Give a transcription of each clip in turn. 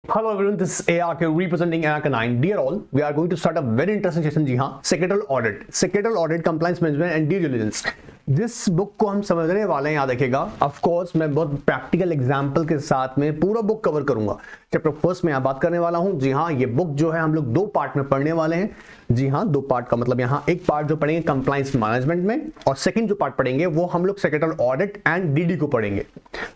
Hello everyone, this is ARK representing ARK 9. Dear all, we are going to start a very interesting session. जी हाँ, secretarial audit, compliance management and due diligence. जिस book को हम समझने वाले हैं, याद रखिएगा, ऑफ कोर्स मैं बहुत प्रैक्टिकल एग्जांपल के साथ में पूरा बुक कवर करूंगा. चैप्टर फर्स्ट में यहाँ बात करने वाला हूँ. जी हाँ, ये बुक जो है हम लोग दो पार्ट में पढ़ने वाले हैं. जी हाँ, दो पार्ट का मतलब यहाँ एक पार्ट जो पढ़ेंगे कंप्लायंस मैनेजमेंट में और सेकंड जो पार्ट पढ़ेंगे वो हम लोग सेक्रेटरियल ऑडिट एंड डीडी को पढ़ेंगे.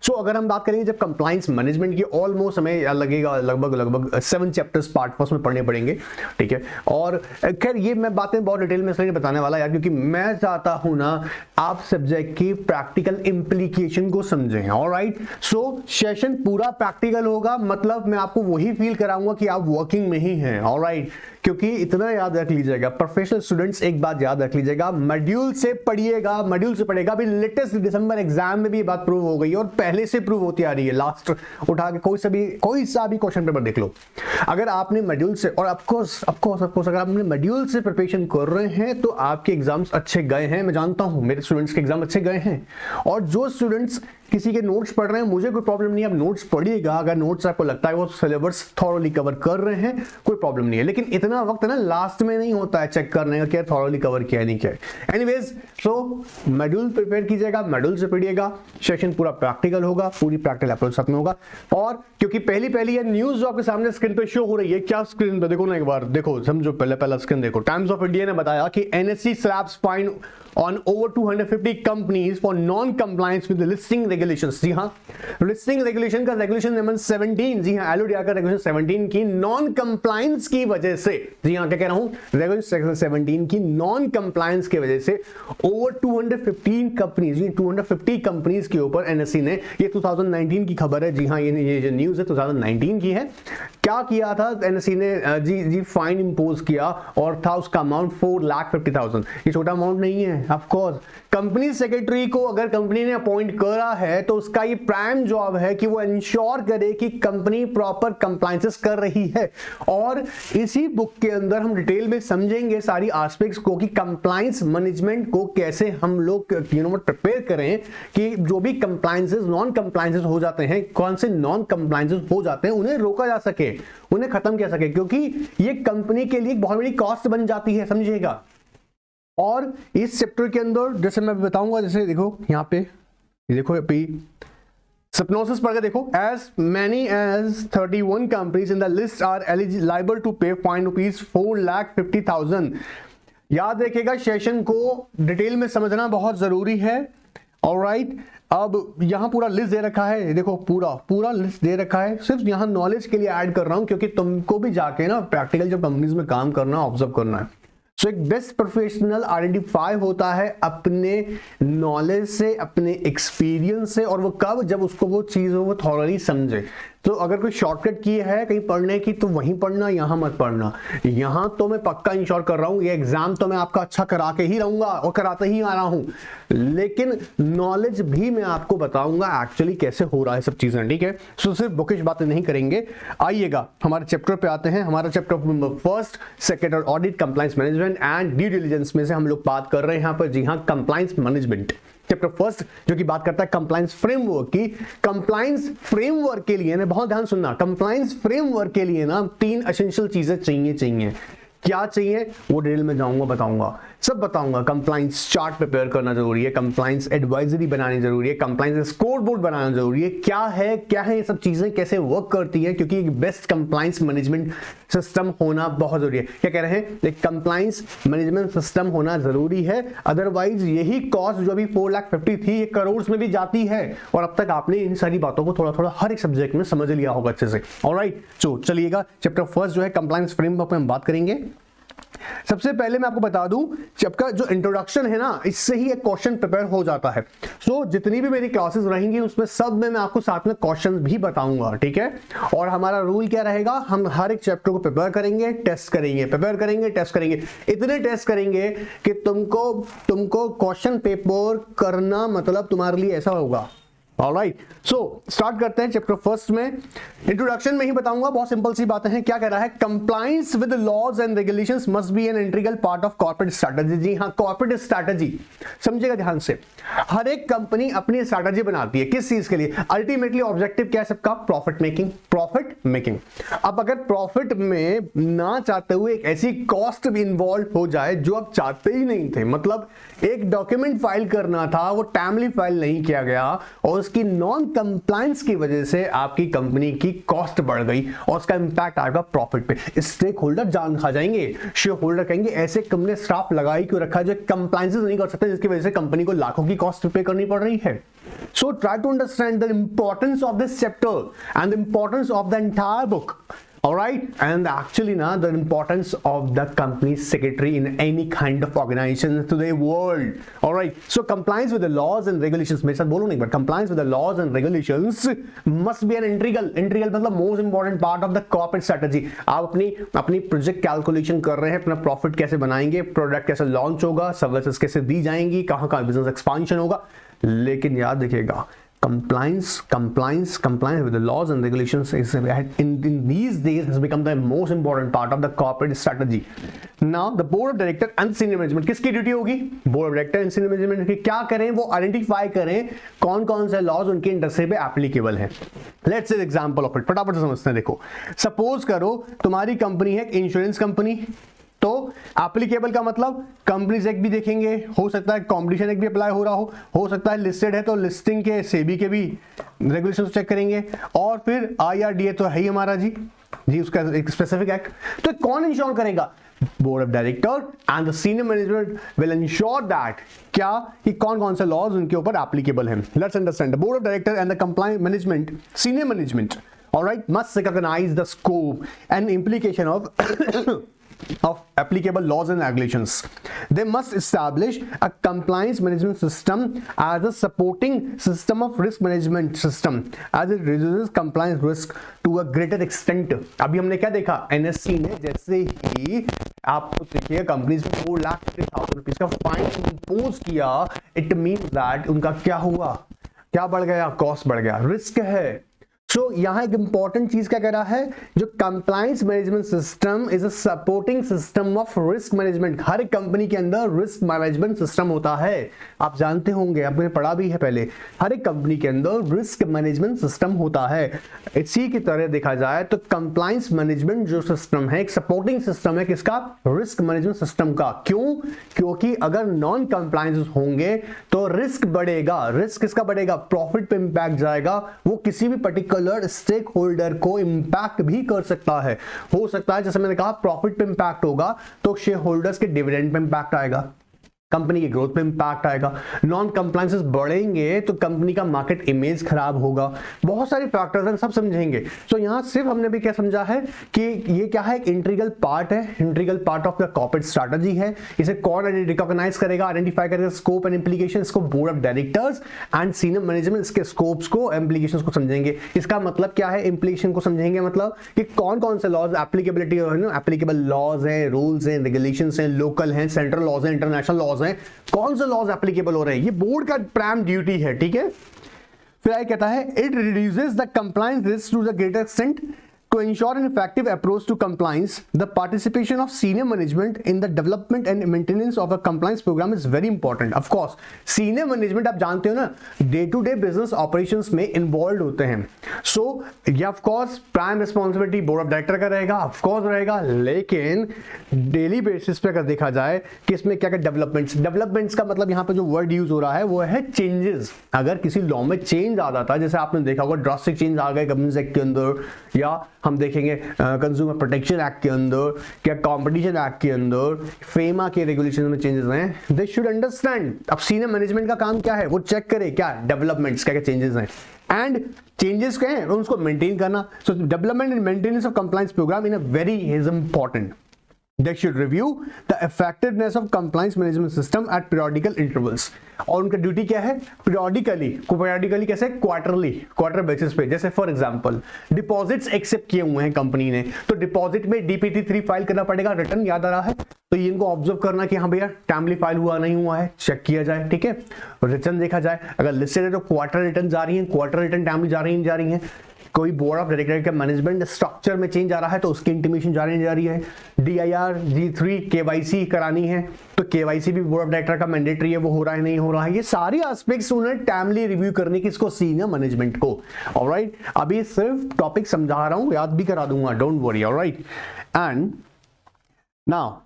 सो अगर हम बात करेंगे जब कंप्लायंस मैनेजमेंट की, ऑलमोस्ट हमें लगेगा लगभग 7 चैप्टर्स पार्ट फर्स्ट में पढ़ने पड़ेंगे. ठीक है, और खैर ये मैं बातें बहुत डिटेल में इसलिए बताने वाला यार, क्योंकि मैं चाहता हूं ना आप सब्जेक्ट की प्रैक्टिकल इंप्लीकेशन को समझें. ऑलराइट, सो सेशन पूरा प्रैक्टिकल होगा, मतलब मैं आपको वही फील कराऊंगा कि आप वर्किंग में ही हैं. ऑलराइट, क्योंकि इतना याद रख लीजिएगा, प्रोफेशनल स्टूडेंट्स एक बात याद रख लीजिएगा, मॉड्यूल से पढ़िएगा, मॉड्यूल से पढ़ेगा. अभी लेटेस्ट दिसंबर एग्जाम में भी ये बात प्रूव हो गई और पहले से प्रूव होती आ रही है. लास्ट उठा के कोई सा भी क्वेश्चन पेपर देख लो, अगर आपने मॉड्यूल से, और ऑफकोर्स अगर आपने मॉड्यूल से प्रिपरेशन कर रहे हैं तो आपके एग्जाम्स अच्छे गए हैं. मैं जानता हूं मेरे स्टूडेंट्स के एग्जाम अच्छे गए हैं. और जो स्टूडेंट्स किसी के नोट्स पढ़ रहे हैं, मुझे कोई प्रॉब्लम नहीं है, आप नोट्स पढ़िएगा. अगर नोट्स आपको लगता है वो सिलेबस थॉरोली कवर कर रहे हैं, कोई प्रॉब्लम नहीं है. लेकिन इतना वक्त ना लास्ट में नहीं होता है चेक करने का क्या थॉरोली कवर किया है नहीं किया है. एनीवेज, सो मॉड्यूल प्रिपेयर कीजिएगा, मॉड्यूल से पढ़िएगा, सेशन पूरा प्रैक्टिकल होगा, पूरी प्रैक्टिकल अप्रोच साथ में होगा. और क्योंकि पहली ये न्यूज जो आपके सामने स्क्रीन पे शो हो रही है, क्या स्क्रीन पे देखो ना, एक बार देखो, समझो, पहला स्क्रीन देखो. टाइम्स ऑफ इंडिया ने बताया कि NSC slaps fine on over 250 companies for non-compliance with the listing regulations. जी हाँ, लिस्टिंग रेगुलेशन का रेगुलेशन नंबर 17, जी हाँ, LODR का रेगुलेशन 17 की नॉन कंप्लायंस की वजह से, जी हाँ, क्या कह रहा हूं, रेगुलेशन 17 की नॉन कंप्लायंस की वजह से ओवर 215 कंपनीज, 250 कंपनीज के ऊपर एनएससी ने, ये 2019 की खबर है. जी हाँ, ये जो न्यूज है 2019 की है. क्या किया था एनएससी ने, जी फाइन इंपोज किया और था उसका अमाउंट 4,50,000. ये छोटा अमाउंट नहीं है. ऑफ कोर्स कंपनी सेक्रेटरी को अगर कंपनी ने अपॉइंट करा है तो उसका ये प्राइम जॉब है कि वो इंश्योर करे कि कंपनी प्रॉपर कंप्लायंसेस कर रही है. और इसी बुक के अंदर हम डिटेल में समझेंगे सारी एस्पेक्ट्स को कि कंप्लायंस मैनेजमेंट को कैसे हम लोग प्रिपेयर करें कि जो भी कंप्लायंसेस, नॉन कंप्लायंसेस हो जाते हैं, कौन से नॉन कंप्लायंसेस हो जाते हैं, उन्हें रोका जा सके, उन्हें खत्म किया सके, क्योंकि ये कंपनी के लिए एक बहुत बड़ी कॉस्ट बन जाती है, समझिएगा. और इस चैप्टर के अंदर जैसे मैं बताऊंगा, जैसे देखो यहाँ पे, देखो अभी सिप्नोसिस पढ़ के देखो, as many as 31 companies in the list are liable to pay fine rupees 4,50,000. याद रखिएगा, सेशन को डिटेल में समझना बहुत जरूरी है. ऑलराइट, अब यहां पूरा लिस्ट दे रखा है, देखो पूरा लिस्ट दे रखा है. सिर्फ यहां नॉलेज के लिए ऐड कर रहा हूं, क्योंकि तुमको भी जाके ना प्रैक्टिकल जब कंपनीज में काम करना, ऑब्जर्व करना है. सो एक बेस्ट प्रोफेशनल आइडेंटिफाई होता है अपने नॉलेज से, अपने एक्सपीरियंस से, और वो कब, जब उसको वो चीज वो थॉरली समझे. तो अगर कोई शॉर्टकट की है कहीं पढ़ने की तो वहीं पढ़ना, यहां मत पढ़ना. यहां तो मैं पक्का इंश्योर कर रहा हूं, ये एग्जाम तो मैं आपका अच्छा करा के ही रहूंगा और कराते ही आ रहा हूं, लेकिन नॉलेज भी मैं आपको बताऊंगा एक्चुअली कैसे हो रहा है सब चीजें. ठीक है, सो सिर्फ बुकिश बातें नहीं करेंगे. आइएगा हमारे चैप्टर पे आते हैं. हमारा chapter number first, secretarial audit, compliance management and due diligence में से हम लोग बात कर रहे हैं यहां पर. जी हाँ, कंप्लायंस मैनेजमेंट चैप्टर फर्स्ट, जो कि बात करता है कंप्लायंस फ्रेमवर्क की. कंप्लायंस फ्रेमवर्क के लिए ना, बहुत ध्यान सुनना, कंप्लायंस फ्रेमवर्क के लिए ना 3 एसेंशियल चीजें चाहिए. क्या चाहिए वो डिटेल में जाऊंगा, बताऊंगा, सब बताऊंगा. कंप्लायंस चार्ट प्रिपेयर करना जरूरी है, कंप्लायंस एडवाइजरी बनानी जरूरी है, कंप्लायंस स्कोर बोर्ड बनाना जरूरी है. क्या है ये सब चीजें, कैसे वर्क करती है, क्योंकि एक बेस्ट कंप्लायंस मैनेजमेंट सिस्टम होना बहुत जरूरी है. क्या कह रहे हैं, एक कंप्लायंस मैनेजमेंट सिस्टम होना जरूरी है. अदरवाइज यही कॉस्ट जो अभी 4,50,000 थी, ये करोड़ में भी जाती है. और अब तक आपने इन सारी बातों को थोड़ा हर एक सब्जेक्ट में समझ लिया होगा अच्छे से. ऑलराइट, सो चलिएगा, चैप्टर फर्स्ट जो है कंप्लायंस फ्रेमवर्क में हम बात करेंगे. सबसे पहले मैं आपको बता दूं, चैप्टर जो इंट्रोडक्शन है ना, इससे ही एक क्वेश्चन प्रिपेयर हो जाता है. सो जितनी भी मेरी क्लासेस रहेंगी उसमें सब में मैं आपको साथ में क्वेश्चन भी बताऊंगा. ठीक है, और हमारा रूल क्या रहेगा, हम हर एक चैप्टर को प्रिपेयर करेंगे, टेस्ट करेंगे, प्रिपेयर करेंगे, टेस्ट करेंगे. इतने टेस्ट करेंगे कि तुमको क्वेश्चन पेपर करना मतलब तुम्हारे लिए ऐसा होगा ऑलराइट, सो स्टार्ट करते हैं चैप्टर फर्स्ट में। इंट्रोडक्शन में ही बताऊंगा, बहुत सिंपल सी बातें हैं। क्या कह रहा है, compliance with laws and regulations must be an integral part of corporate strategy. जी हाँ, कॉर्पोरेट स्ट्रैटेजी समझिएगा ध्यान से। हर एक कंपनी अपनी स्ट्रैटेजी बनाती है, किस चीज के लिए? अल्टीमेटली ऑब्जेक्टिव क्या है सबका? Profit making, profit making. अब अगर प्रॉफिट में ना चाहते हुए एक ऐसी कॉस्ट भी इन्वॉल्व हो जाए जो आप चाहते ही नहीं थे, मतलब एक डॉक्यूमेंट फाइल करना था, वो टाइमली फाइल नहीं किया गया और उसकी नॉन कंप्लायंस की वजह से आपकी कंपनी की कॉस्ट बढ़ गई और उसका इंपैक्ट आएगा प्रॉफिट पे। स्टेक होल्डर जान खा जाएंगे, शेयर होल्डर कहेंगे ऐसे कंपनी स्टाफ लगाई क्यों रखा है जो कंप्लायंस नहीं कर सकते, जिसकी वजह से कंपनी को लाखों की कॉस्ट पे करनी पड़ रही है। So try to understand the importance of this chapter and the importance of the entire book. All right, and actually now the importance of the company secretary in any kind of organization to the world. All right, so compliance with the laws and regulations, मेरे साथ बोलो नहीं, but compliance with the laws and regulations must be an integral मतलब most important part of the corporate strategy. आप अपनी project calculation कर रहे हैं, अपना प्रॉफिट कैसे बनाएंगे, प्रोडक्ट कैसे लॉन्च होगा, सर्विसेज कैसे दी जाएंगी, कहाँ बिजनेस एक्सपांशन होगा, लेकिन याद रखिएगा compliance with the laws and regulations is in these days has become the most important part of the corporate strategy. Now the board of director and senior management किसकी duty होगी? board of director and senior management की क्या करें? वो identify करें कौन कौन से लॉज उनके इंडस्ट्री पे एप्लीकेबल हैं। Let's say example of it, फटाफट से समझते हैं। देखो, सपोज करो तुम्हारी कंपनी है इंश्योरेंस कंपनी, तो एप्लीकेबल का मतलब कंपनीज एक्ट भी देखेंगे, हो सकता है कॉम्पिटिशन एक्ट भी अप्लाई हो सकता है लिस्टेड है तो लिस्टिंग के सेबी के भी रेगुलेशंस चेक करेंगे, और फिर IRDA तो है ही हमारा जी उसका एक स्पेसिफिक एक्ट। तो कौन इंश्योर करेगा? Board of director and the senior management will ensure that क्या कि कौन कौन से लॉज उनके ऊपर एप्लीकेबल हैं। Let's understand the board of director and the compliance management, senior management, alright, must recognise the scope and implication of applicable laws and regulations. They must establish a compliance management system as a supporting system of risk management system as it reduces compliance risk to a greater extent. अभी हमने क्या देखा, NSC ने जैसे ही आपको देखिए companies में 4,50,000 rupees का फाइन इंपोज किया, इट मीन दैट उनका क्या हुआ, क्या बढ़ गया? कॉस्ट बढ़ गया, रिस्क है। सो यहां एक इंपॉर्टेंट चीज क्या कह रहा है, जो compliance management system is a supporting system of risk management. हर एक कंपनी के अंदर रिस्क मैनेजमेंट सिस्टम होता है, आप जानते होंगे, आपने पढ़ा भी है पहले, हर एक कंपनी के अंदर रिस्क मैनेजमेंट सिस्टम होता है। इसी की तरह देखा जाए तो कंप्लायंस मैनेजमेंट जो सिस्टम है एक सपोर्टिंग सिस्टम है किसका? रिस्क मैनेजमेंट सिस्टम का। क्यों? क्योंकि अगर नॉन कंप्लायंस होंगे तो रिस्क बढ़ेगा। रिस्क किसका बढ़ेगा? प्रॉफिट पे इंपैक्ट जाएगा, वो किसी भी पर्टिकुलर स्टेक होल्डर को इंपैक्ट भी कर सकता है। हो सकता है जैसे मैंने कहा प्रॉफिट पे इंपैक्ट होगा तो शेयर होल्डर्स के डिविडेंड पे इंपैक्ट आएगा, कंपनी की ग्रोथ पे इंपैक्ट आएगा, नॉन कंप्लायंसेस बढ़ेंगे तो कंपनी का मार्केट इमेज खराब होगा, बहुत सारे फैक्टर्स हैं, सब समझेंगे। तो यहां सिर्फ हमने भी क्या समझा है कि ये क्या है, एक इंटीग्रल पार्ट है, integral part of the corporate strategy है। इसे कौन रिकॉग्नाइज करेगा, आइडेंटिफाई करेगा स्कोप एंड इंप्लीकेशन को? Board of directors and senior management इसके स्कोप्स को, इंप्लीकेशंस को समझेंगे। इसका मतलब क्या है, इंप्लीकेशन को समझेंगे मतलब कि कौन कौन से लॉज एप्लीकेबिलिटी एप्लीकेबल लॉज हैं, रूल्स हैं, रेगुलेशंस हैं, लोकल हैं, सेंट्रल लॉज हैं, इंटरनेशनल लॉज हैं, कौन से लॉज एप्लीकेबल हो रहे हैं, ये बोर्ड का प्राइम ड्यूटी है, ठीक है। फिर आगे कहता है it reduces the compliance risk to the greater extent to ensure an effective approach to compliance. The participation of senior management in the development and maintenance of a compliance program is very important. Of course, senior management आप जानते हो ना, day to day business operations में involved होते हैं। So ये of course prime responsibility board of director का रहेगा, of course रहेगा, लेकिन daily basis पे अगर देखा जाए कि इसमें क्या क्या developments का मतलब यहाँ पे जो word use हो रहा है वो है changes। अगर किसी लॉ में चेंज आ जाता है, जैसे आपने देखा होगा ड्रास्टिक चेंज आ गए कंपनीज एक्ट के अंदर, या हम देखेंगे कंज्यूमर प्रोटेक्शन एक्ट के अंदर, क्या कंपटीशन एक्ट के अंदर, फेमा के रेगुलेशन में चेंजेस हैं, दे शुड अंडरस्टैंड। अब सीनियर मैनेजमेंट का काम क्या है, वो चेक करे क्या डेवलपमेंट्स, क्या क्या चेंजेस हैं, एंड चेंजेस क्या है उसको मेंटेन करना। So development and maintenance of compliance programme in a very is important. They should review the effectiveness of compliance management system at periodical intervals. और उनका ड्यूटी क्या है, periodically कैसे, क्वार्टर बेसिस पे। जैसे फॉर एग्जांपल डिपॉजिट्स एक्सेप्ट किए हुए हैं कंपनी ने, तो डिपॉजिट में DPT3 फाइल करना पड़ेगा, रिटर्न याद आ रहा है, तो ये इनको ऑब्जर्व करना कि हाँ भैया टाइमली फाइल हुआ नहीं हुआ है, चेक किया जाए, ठीक है। रिटर्न देखा जाए, अगर लिस्टेड है तो क्वार्टर रिटर्न जा रही है, क्वार्टर रिटर्न टाइमली जा रही है। कोई बोर्ड ऑफ डायरेक्टर का मैनेजमेंट स्ट्रक्चर में चेंज आ रहा है तो उसकी इंटीमेशन जा रही है। DIR G3 KYC करानी है तो KYC भी बोर्ड ऑफ डायरेक्टर का मैंडेटरी है, वो हो रहा है नहीं हो रहा है। ये सारी एस्पेक्ट्स उन्हें टाइमली रिव्यू करने की इसको सीनियर मैनेजमेंट को। ऑलराइट, अभी सिर्फ टॉपिक समझा रहा हूं, याद भी करा दूंगा, don't worry. Alright, and now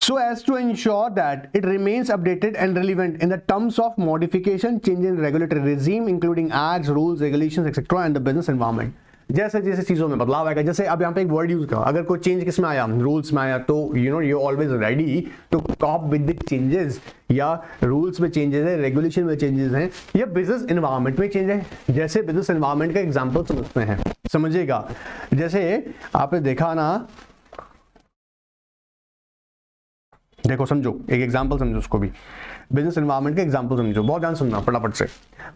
so as to ensure that it remains updated and relevant in the terms of modification, change in regulatory regime including acts, rules, regulations etc. and the business environment। जैसे जैसे चीजों में बदलाव आएगा, जैसे अब यहाँ पे एक वर्ड यूज करा, अगर कोई चेंज किसमें आया, रूल्स में आया, तो you always ready to cope with the changes, या रूल्स में चेंजेस है, रेगुलेशन में चेंजेस हैं, या बिजनेस एनवायरनमेंट में चेंज है। जैसे बिजनेस एनवायरनमेंट का एग्जाम्पल समझते हैं, समझिएगा। जैसे आपने देखा ना, देखो समझो, एक एग्जांपल समझो उसको भी, बिजनेस एनवायरनमेंट का एग्जांपल समझो, बहुत ध्यान सुनना फटाफट से।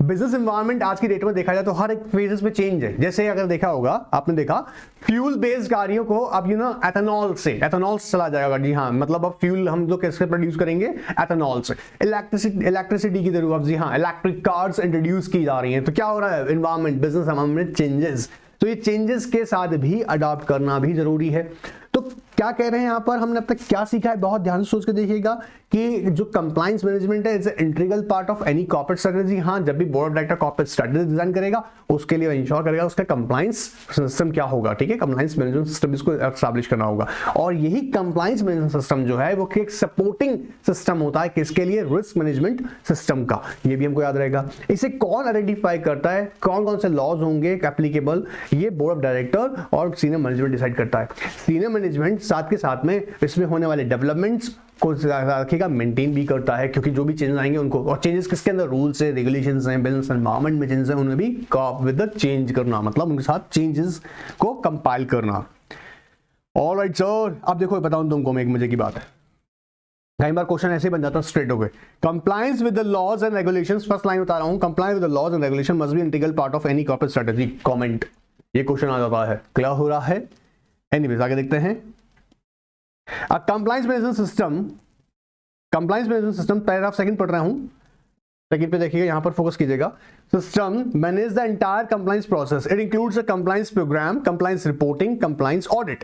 बिजनेस एनवायरनमेंट आज की डेट में देखा जाए तो हर एक फेजेस में चेंज है। जैसे अगर देखा होगा, आपने देखा फ्यूल बेस्ड गाड़ियों को अब एथेनॉल से चला जाएगा। जी हाँ, मतलब अब फ्यूल हम लोग कैसे प्रोड्यूस करेंगे, एथेनॉल से। इलेक्ट्रिसिटी की जरूरत, जी हाँ, इलेक्ट्रिक कार्स इंट्रोड्यूस की जा रही हैं। तो क्या हो रहा है, एनवायरनमेंट, बिजनेस एनवायरनमेंट चेंजेस। तो ये चेंजेस के साथ भी अडॉप्ट करना भी जरूरी है। तो क्या कह रहे हैं यहाँ पर, हमने अब तक क्या सीखा है, बहुत ध्यान से सोच के देखिएगा कि जो कंप्लायंस मैनेजमेंट है, it's an integral part of any corporate strategy. हाँ, जब भी board of director corporate strategy design करेगा, उसके लिए इंश्योर करेगा उसका कंप्लायंस सिस्टम क्या होगा, ठीक है, कंप्लायंस मैनेजमेंट सिस्टम इसको एस्टैब्लिश करना होगा। और यही कंप्लायंस मैनेजमेंट सिस्टम जो है वो एक सपोर्टिंग सिस्टम होता है, किसके लिए, रिस्क मैनेजमेंट सिस्टम का। ये भी हमको याद रहेगा। इसे कौन आइडेंटिफाई करता है, कौन कौन से लॉज होंगे एप्लीकेबल, ये बोर्ड ऑफ डायरेक्टर और सीनियर मैनेजमेंट डिसाइड करता है। सीनियर मैनेजमेंट साथ के साथ में इसमें होने वाले डेवलपमेंट्स को रखेगा, मेंटेन भी करता है, क्योंकि जो भी चेंजेस आएंगे उनको, और चेंजेस किसके अंदर, रूल्स है, रेगुलेशंस हैं, बिजनेस एनवायरनमेंट में चेंजेस हैं, उन्हें भी कॉप विद द चेंज करना, मतलब उनके साथ चेंजेस को कंपाइल करना। ऑलराइट सर, अब देखो बताऊं तुमको मैं एक मजे की बात है, कई बार क्वेश्चन ऐसे बन जाता है स्ट्रेट हो गए। Compliance with the laws and regulations, first line बता रहा हूं, compliance with the laws and regulation must be integral part of any corporate strategy. Comment, ये क्वेश्चन आ जाता है, क्लियर हो रहा है। एनीवेज आगे देखते हैं। Compliance management system paragraph second पढ़ रहा हूं, सेकंड पे देखिएगा, यहां पर फोकस कीजिएगा। System manage the entire compliance process, it includes a compliance programme, compliance reporting, compliance audit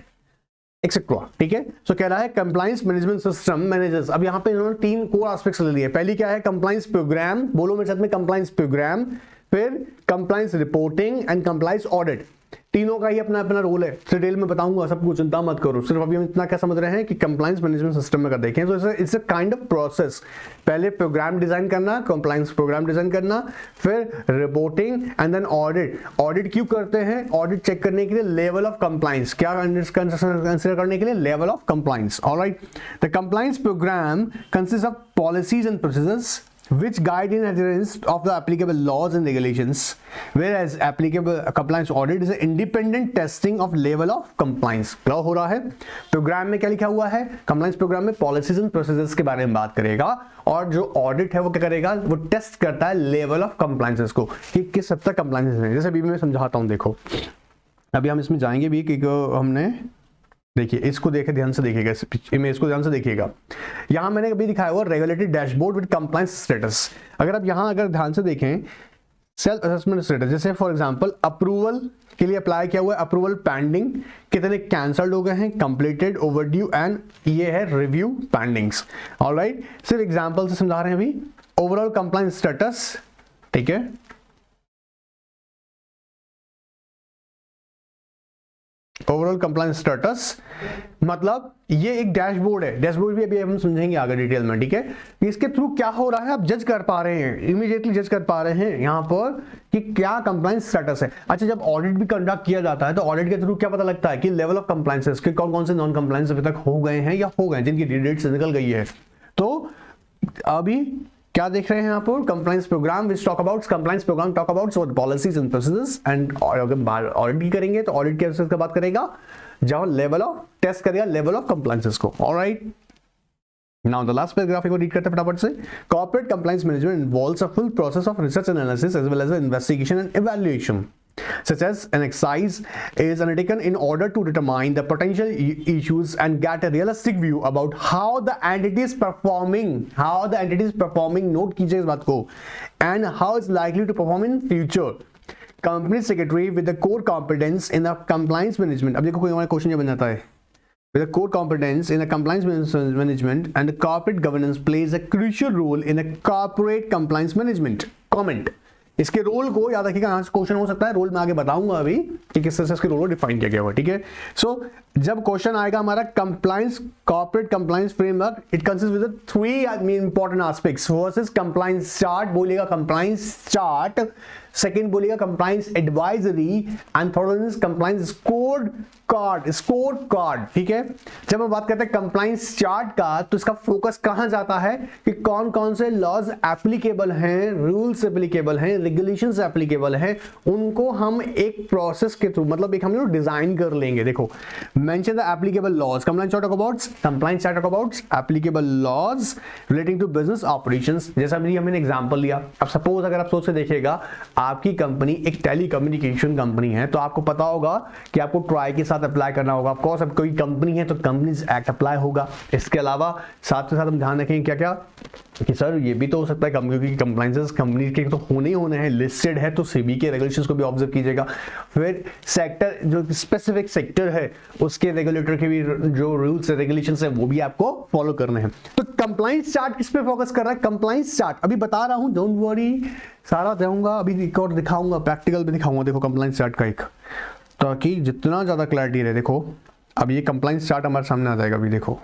etcetera, ठीक है। सो कह रहा है कंप्लायंस मैनेजमेंट सिस्टम मैनेजर्स। अब यहां पे इन्होंने 3 कोर एस्पेक्ट्स ले लिए। पहली क्या है, कंप्लायंस प्रोग्राम, बोलो मेरे साथ में, कंप्लायंस प्रोग्राम, फिर compliance reporting and compliance audit. तीनों का ही अपना अपना रोल है, डिटेल में बताऊंगा, सब कुछ चिंता मत करो। सिर्फ अभी हम इतना क्या समझ रहे हैं कि कंप्लायंस मैनेजमेंट सिस्टम में कर देखें तो it's a kind of process. पहले प्रोग्राम डिजाइन करना, कंप्लायंस प्रोग्राम डिजाइन करना, फिर reporting and then audit. Audit क्यों करते हैं, ऑडिट चेक करने के लिए लेवल ऑफ कंप्लायंस, क्या कंसीडर करने के लिए, level of compliance. Alright, the compliance programme consist of policies and procedures which guide in adherence of the applicable laws and regulations, whereas applicable compliance audit is an independent testing of level of compliance। क्या हो रहा है, programme में क्या लिखा हुआ है, compliance programme में पॉलिसीज एंड प्रोसीजर्स के बारे में बात करेगा, और जो ऑडिट है वो क्या करेगा, वो टेस्ट करता है लेवल ऑफ कंप्लायंसेस को, कि किस हद तक कंप्लायंस है। जैसे अभी मैं समझाता हूँ, देखो अभी हम इसमें जाएंगे भी कि हमने, देखिए इसको देखे, ध्यान से देखिएगा, इस इमेज को ध्यान से देखिएगा। यहां मैंने अभी दिखाया हुआ regulatory dashboard with compliance status. अगर आप यहां अगर ध्यान से देखें, सेल्फ असेसमेंट स्टेटस, जैसे फॉर एग्जांपल अप्रूवल के लिए अप्लाई किया हुआ है, अप्रूवल पेंडिंग, कितने कैंसल्ड हो गए हैं, कंप्लीटेड, ओवरड्यू, एंड ये है रिव्यू पेंडिंग्स। ऑलराइट, सिर्फ एग्जांपल से समझा रहे हैं अभी। ओवरऑल कंप्लायंस स्टेटस, ठीक है, ओवरऑल कंप्लायंस स्टेटस मतलब ये एक डैशबोर्ड है। डैशबोर्ड भी अभी हम समझेंगे आगे डिटेल में, ठीक है। इसके थ्रू क्या हो रहा है, आप जज कर पा रहे हैं, इमीडिएटली जज कर पा रहे हैं यहाँ पर कि क्या कंप्लायंस स्टेटस है। अच्छा, जब ऑडिट भी कंडक्ट किया जाता है तो ऑडिट के थ्रू क्या पता लगता है कि लेवल ऑफ कंप्लायंसेस के कौन कौन से नॉन कंप्लायंस अभी तक हो गए हैं या हो गए, जिनकी डेट से निकल गई है। तो अभी क्या देख रहे हैं यहाँ पर, compliance programme which talk about, compliance programme talk about policies and procedures, and अगर ऑडिट भी करेंगे तो ऑडिट के का बात करेगा जहां लेवल ऑफ टेस्ट करेगा लेवल ऑफ कंप्लायंसेस को। Alright, now the last paragraph को रीड करते हैं फटाफट से। Corporate compliance management involves a full process of research analysis as well as investigation and evaluation. such as an exercise is undertaken in order to determine the potential issues and get a realistic view about how the entity is performing, note कीजिए इस बात को, and how it's likely to perform in future. Company secretary with the core competence in the compliance management, अब देखो कोई हमारा question ये बन जाता है, with a core competence in the compliance management and the corporate governance plays a crucial role in the corporate compliance management. Comment, इसके role को याद रखिएगा, यहाँ से क्वेश्चन हो सकता है, रोल मैं आगे बताऊंगा अभी कि किस तरह से इसके रोल को डिफाइन किया गया हुआ, ठीक है। सो जब क्वेश्चन आएगा हमारा compliance, corporate compliance framework, it consist with 3 important aspects. First is compliance chart, बोलिएगा कंप्लायंस चार्ट, सेकंड बोलिएगा compliance advisory, and third is compliance score card, ठीक है। जब हम बात करते हैं कंप्लायंस चार्ट का, तो इसका फोकस कहां जाता है कि कौन कौन से लॉज एप्लीकेबल हैं, रूल्स एप्लीकेबल हैं, रेगुलेशंस एप्लीकेबल हैं, उनको हम एक प्रोसेस के थ्रू, मतलब एक हम लोग डिजाइन कर लेंगे। देखो, mention the applicable laws, compliance chart talk about applicable laws relating to business operations। जैसा भी हमने एग्जांपल लिया, अब सपोज अगर आप सोच से देखिएगा, आपकी कंपनी एक टेलीकम्युनिकेशन कंपनी है, तो आपको पता होगा कि आपको ट्राई के साथ अप्लाई करना होगा। ऑफ कोर्स अब कोई कंपनी है तो कंपनीज एक्ट अप्लाई होगा। इसके अलावा साथ के साथ हम ध्यान रखेंगे क्या क्या, कि सर ये भी तो हो सकता है कंपनी की कंप्लायंसेस कंपनी के तो होने ही होने हैं, लिस्टेड है तो सेबी के रेगुलेशंस को भी ऑब्जर्व कीजिएगा। फिर सेक्टर, जो स्पेसिफिक सेक्टर है उसके रेगुलेटर के भी जो रूल्स रेगुलेशंस है वो भी आपको फॉलो करने हैं। तो कंप्लायंस चार्ट किस पे फोकस कर रहा है? कंप्लायंस चार्ट अभी बता रहा हूं, डोंट वरी, सारा दूंगा, अभी एक और दिखाऊंगा, प्रैक्टिकल भी दिखाऊंगा। देखो कंप्लायंस चार्ट का एक, ताकि जितना ज्यादा क्लैरिटी रहे। देखो अब ये कंप्लायंस चार्ट हमारे सामने आ जाएगा। अभी देखो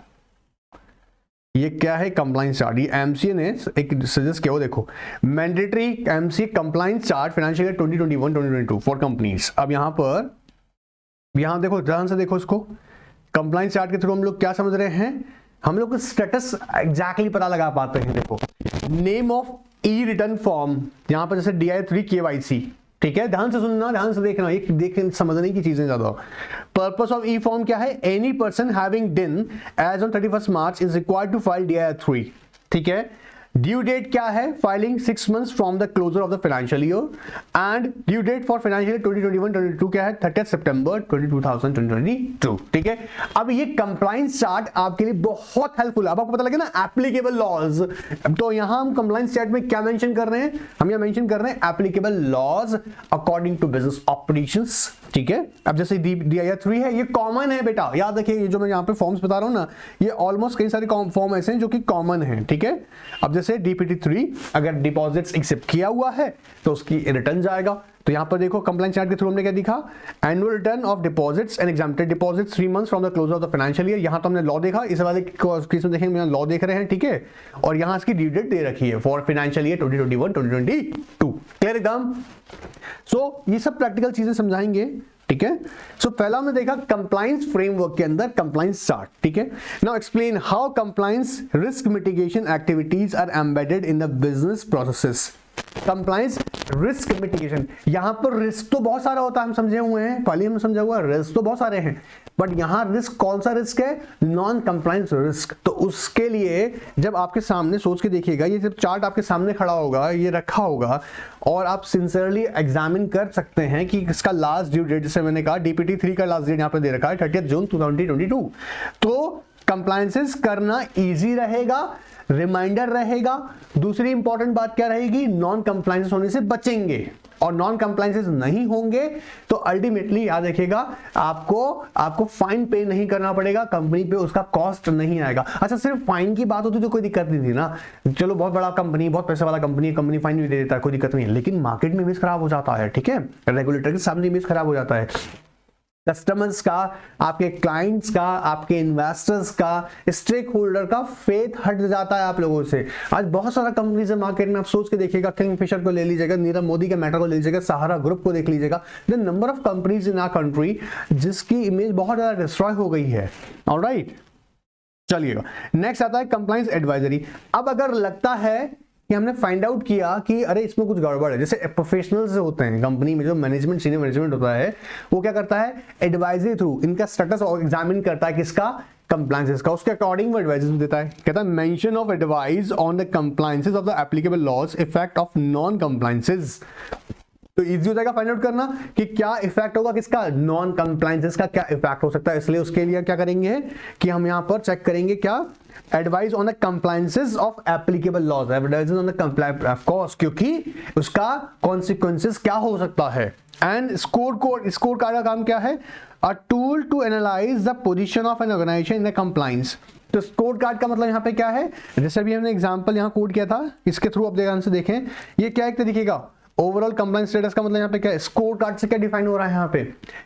ये क्या है कंप्लायंस चार्ट, ये एमसीए ने एक सजेस्ट किया हो। देखो mandatory MCA compliance chart financial year 2021-2022 for companies. अब यहाँ पर, यहाँ देखो ध्यान से देखो इसको, कंप्लायंस चार्ट के थ्रू हम लोग क्या समझ रहे हैं, हम लोग स्टेटस एग्जैक्टली पता लगा पाते हैं। देखो name of E return form, यहाँ पर जैसे DI3 KYC, ठीक है, ध्यान से सुनना, ध्यान से देखना, ये देख समझने की चीजें ज्यादा। पर्पस ऑफ ई फॉर्म क्या है? Any person having done as on 31 March is required to file DI3, ठीक है। ड्यू डेट क्या है? Filing 6 months from the closure of the financial year, and due date for financial year 2021-22 क्या है? 30 सितंबर 2022, ठीक है। अब ये कंप्लायंस चार्ट आपके लिए बहुत हेल्पफुल है। अब आपको पता लगे ना एप्लीकेबल लॉज, तो यहां हम कंप्लायंस चार्ट में क्या मेंशन कर रहे हैं? हम यहां मेंशन कर रहे हैं applicable laws according to business operations, ठीक है। अब जैसे DI3 है, ये कॉमन है बेटा, याद रखिए, ये जो मैं यहाँ पे फॉर्म्स बता रहा हूँ ना, ये ऑलमोस्ट कई सारे फॉर्म ऐसे हैं जो कि कॉमन है, ठीक है। अब जैसे DPT3 अगर डिपॉजिट्स एक्सेप्ट किया हुआ है तो उसकी रिटर्न जाएगा। तो यहाँ पर देखो कंप्लायंस चार्ट के थ्रू हमने क्या दिखा, annual return of deposits and exempted deposits 3 months from the closure of the financial year. यहाँ तो हमने लॉ देखा, इस वाले केस में देखेंगे लॉ देख रहे हैं, ठीक है। और यहाँ इसकी ड्यू डेट दे रखी है फॉर फाइनेंशियल ईयर 2021-2022, क्लियर एकदम। सो ये सब प्रैक्टिकल चीजें समझाएंगे, ठीक है। सो पहला हमने देखा कंप्लायंस फ्रेमवर्क के अंदर कंप्लायंस चार्ट, ठीक है। Now explain how compliance risk mitigation activities are embedded in the business processes. Compliance risk mitigation, यहां पर रिस्क तो बहुत सारा होता है, हम समझे हुए हैं, पहले हमने समझा हुआ रिस्क तो बहुत सारे हैं, बट यहां रिस्क कौन सा रिस्क है? Non compliance risk. तो उसके लिए जब आपके सामने सोच के देखिएगा, ये जब चार्ट आपके सामने खड़ा होगा, ये रखा होगा, और आप सिंसियरली एग्जामिन कर सकते हैं कि इसका लास्ट ड्यू डेट, जैसे मैंने कहा DPT3 का लास्ट डेट यहां पे दे रखा है 30 जून 2022, तो कंप्लायंसेस करना इजी रहेगा, रिमाइंडर रहेगा। दूसरी इंपॉर्टेंट बात क्या रहेगी? नॉन कंप्लायंस होने से बचेंगे, और नॉन कंप्लायंसेस नहीं होंगे तो अल्टीमेटली याद रखिएगा आपको फाइन पे नहीं करना पड़ेगा, कंपनी पे उसका कॉस्ट नहीं आएगा। अच्छा, सिर्फ फाइन की बात होती तो कोई दिक्कत नहीं थी ना, चलो बहुत बड़ा कंपनी, बहुत पैसे वाला कंपनी, कंपनी फाइन भी दे देता है, कोई दिक्कत नहीं है, लेकिन मार्केट में इमेज खराब हो जाता है, ठीक है, रेगुलेटर के सामने इमेज खराब हो जाता है, कस्टमर्स का, आपके क्लाइंट्स का, आपके इन्वेस्टर्स का, स्टेक होल्डर का फेथ हट जाता है आप लोगों से। आज बहुत सारा कंपनीज है मार्केट में, आप सोच के देखिएगा, किंगफिशर को ले लीजिएगा, नीरव मोदी के मैटर को ले लीजिएगा, सहारा ग्रुप को देख लीजिएगा, the number of companies in our country जिसकी इमेज बहुत ज्यादा डिस्ट्रॉय हो गई है। ऑलराइट, चलिएगा नेक्स्ट आता है कंप्लायंस एडवाइजरी। अब अगर लगता है कि हमने फाइंड आउट किया कि अरे इसमें कुछ गड़बड़ है, जैसे प्रोफेशनल्स होते हैं कंपनी में, जो मैनेजमेंट, सीनियर मैनेजमेंट होता है, वो क्या करता है? एडवाइजरी थ्रू इनका स्टेटस एग्जामिन करता है, किसका? कंप्लायंसेस का, उसके अकॉर्डिंग वो एडवाइस देता है। कहता है mention of advice on the compliances of the applicable laws, effect of non compliances तो इजी हो जाएगा फाइंड आउट करना कि क्या इफेक्ट होगा किसका, नॉन कंप्लायंसेस का क्या इफेक्ट हो सकता है। इसलिए उसके लिए क्या करेंगे कि हम यहां पर चेक करेंगे क्या, advice on the compliances of applicable laws, advice on the compliance of course, क्योंकि उसका कॉन्सिक्वेंसेस क्या हो सकता है। एंड स्कोर कार्ड का काम क्या है, a tool to analyse the position of an organisation in the compliance. तो स्कोर कार्ड का मतलब यहाँ पे क्या है, जैसे अभी हमने एग्जांपल यहाँ कोड किया था, इसके थ्रू आप ध्यान से देखें, ये क्या एक तरीके का ओवरऑल कंप्लायंस स्टेटस का मतलब यहाँ पे क्या है, स्कोर कार्ड से क्या डिफाइन हो रहा है यहाँ पे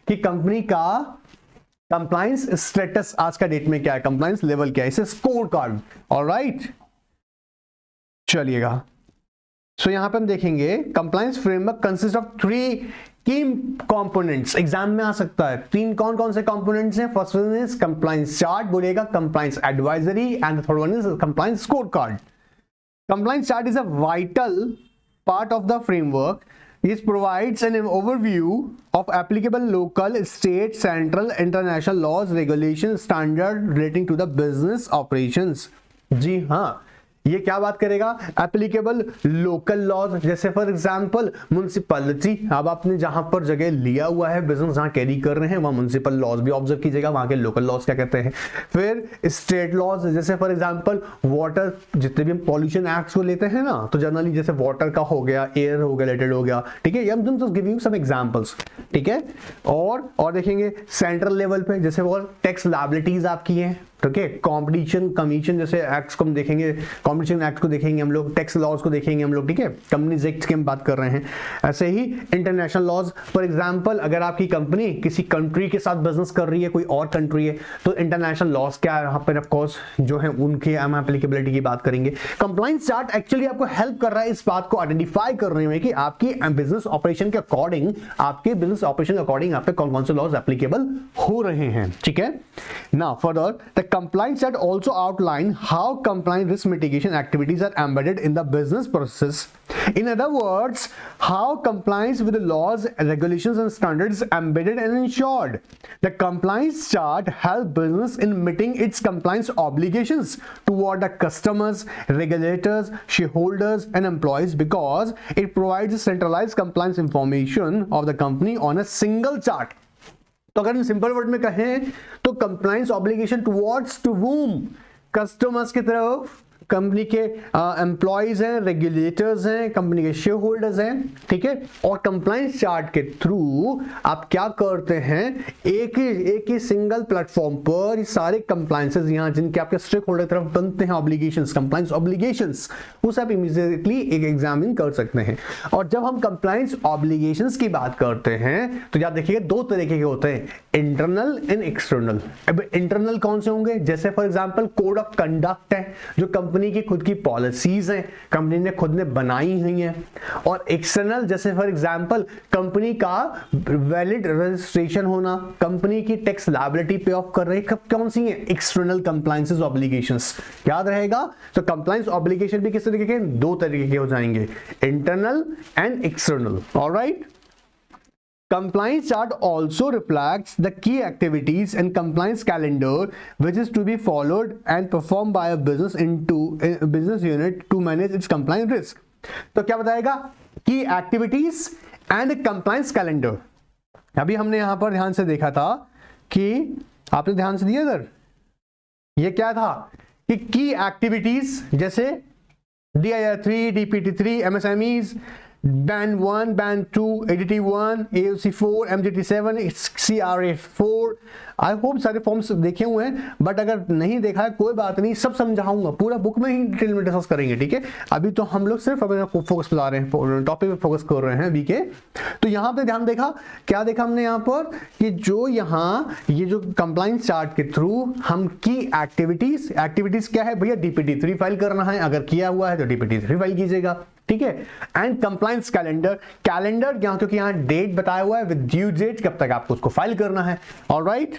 कि कंपनी का कंप्लायंस स्टेटस आज का डेट में क्या है, कंप्लायंस लेवल क्या है, इसे स्कोर कार्ड। ऑलराइट, चलिएगा। सो यहां पे हम देखेंगे कंप्लायंस फ्रेमवर्क कंसिस्ट ऑफ 3 की कंपोनेंट्स, एग्जाम में आ सकता है। 3 कौन कौन से कंपोनेंट्स हैं, first one is compliance chart, बोलेगा compliance advisory, and third one is compliance score card. Compliance chart is a vital part of the framework. It provides an overview of applicable local, state, central, international laws, regulations, standard relating to the business operations. जी हाँ, ये क्या बात करेगा, applicable local laws, जैसे for example municipality, अब आपने जहां पर जगह लिया हुआ है, बिजनेस जहां कैरी कर रहे हैं, वहां म्युनिसिपल लॉज भी ऑब्जर्व कीजिएगा, वहां के लोकल लॉज क्या कहते हैं। फिर स्टेट लॉज, जैसे फॉर एग्जांपल वाटर, जितने भी हम पॉल्यूशन एक्ट को लेते हैं ना, तो जनरली जैसे वाटर का हो गया, एयर हो गया, रिलेटेड हो गया, ठीक है, हम just give you some examples, ठीक है। और देखेंगे सेंट्रल लेवल पे, जैसे वो टैक्स लायबिलिटीज आपकी हैं, ठीक है, कंपटीशन कमीशन जैसे एक्ट्स को हम देखेंगे, कंपटीशन एक्ट को देखेंगे हम लोग, टैक्स लॉज को देखेंगे हम लोग, ठीक है, कंपनीज एक्ट की हम बात कर रहे हैं। ऐसे ही इंटरनेशनल लॉज, फॉर एग्जांपल अगर आपकी कंपनी किसी कंट्री के साथ बिजनेस कर रही है, कोई और कंट्री है, तो इंटरनेशनल लॉज क्या है यहाँ पर, ऑफ कोर्स जो है उनके हम एप्लीकेबिलिटी की बात करेंगे। कंप्लायंस चार्ट एक्चुअली आपको हेल्प कर रहा है इस बात को आइडेंटिफाई करने में कि आपकी बिजनेस ऑपरेशन के अकॉर्डिंग, आपके बिजनेस ऑपरेशन के अकॉर्डिंग आप पे कौन कौन से लॉज एप्लीकेबल हो रहे हैं, ठीक है ना। Further the compliance chart also outline how compliance risk mitigation activities are embedded in the business process. In other words, how compliance with the laws, regulations and standards is embedded and ensured. The compliance chart helps business in meeting its compliance obligations toward the customers, regulators, shareholders and employees because it provides centralized compliance information of the company on a single chart. तो अगर हम simple word में कहें तो compliance obligation towards to whom, customers की तरफ, company के employees हैं, रेगुलेटर्स हैं, कंपनी के शेयर होल्डर्स हैं, ठीक है। और कंप्लायंस चार्ट के थ्रू आप क्या करते हैं, एक ही सिंगल प्लेटफॉर्म पर सारे कंप्लायंसेस यहाँ जिनके आपके स्टेक होल्डर तरफ बनते हैं ऑब्लिगेशंस, कंप्लायंस ऑब्लिगेशंस, उसे आप इमीडिएटली एक एग्जामिन कर सकते हैं। और जब हम कंप्लायंस ऑब्लिगेशंस की बात करते हैं तो याद देखिएगा 2 तरीके के होते हैं, इंटरनल एंड एक्सटर्नल। अब इंटरनल कौन से होंगे, जैसे for example code of conduct है, जो कंपनी की खुद की पॉलिसीज हैं, कंपनी ने खुद ने बनाई हुई हैं। और एक्सटर्नल जैसे फॉर एग्जांपल कंपनी का वैलिड रजिस्ट्रेशन होना, कंपनी की टैक्स लायबिलिटी पे ऑफ कर रही है, कौन सी है, एक्सटर्नल कंप्लायंसेस ऑब्लिगेशंस, याद रहेगा। तो कंप्लायंस ऑब्लिगेशन भी किस तरीके के, 2 तरीके के हो जाएंगे, internal and external. Alright, compliance chart also reflects the key activities and compliance calendar which is to be followed and performed by a business unit to manage its compliance risk. तो क्या बताएगा, key activities and compliance calendar। अभी हमने यहां पर ध्यान से देखा था कि आपने ध्यान से दिया इधर, ये क्या था कि key activities जैसे DIR3, DPT3, MSMEs, Band 1, Band 2, ADT1, AOC4, MGT7, CRA4, I hope सारे फॉर्म्स देखे हुए हैं, बट अगर नहीं देखा है कोई बात नहीं, सब समझाऊंगा, पूरा बुक में ही डिटेल में डिस्कस करेंगे, ठीक है। अभी तो हम लोग सिर्फ अपने फोकस पे ला रहे हैं, टॉपिक पे फोकस कर रहे हैं अभी के। तो यहाँ पे ध्यान देखा, क्या देखा हमने यहाँ पर कि जो यहाँ ये जो कंप्लायंस चार्ट के थ्रू हम की एक्टिविटीज क्या है भैया, DPT3 फाइल करना है, अगर किया हुआ है तो DPT3 फाइल कीजिएगा, ठीक है। एंड कंप्लायंस कैलेंडर यहाँ क्योंकि यहाँ डेट बताया हुआ है विद ड्यू डेट, कब तक आपको उसको फाइल करना है। ऑलराइट,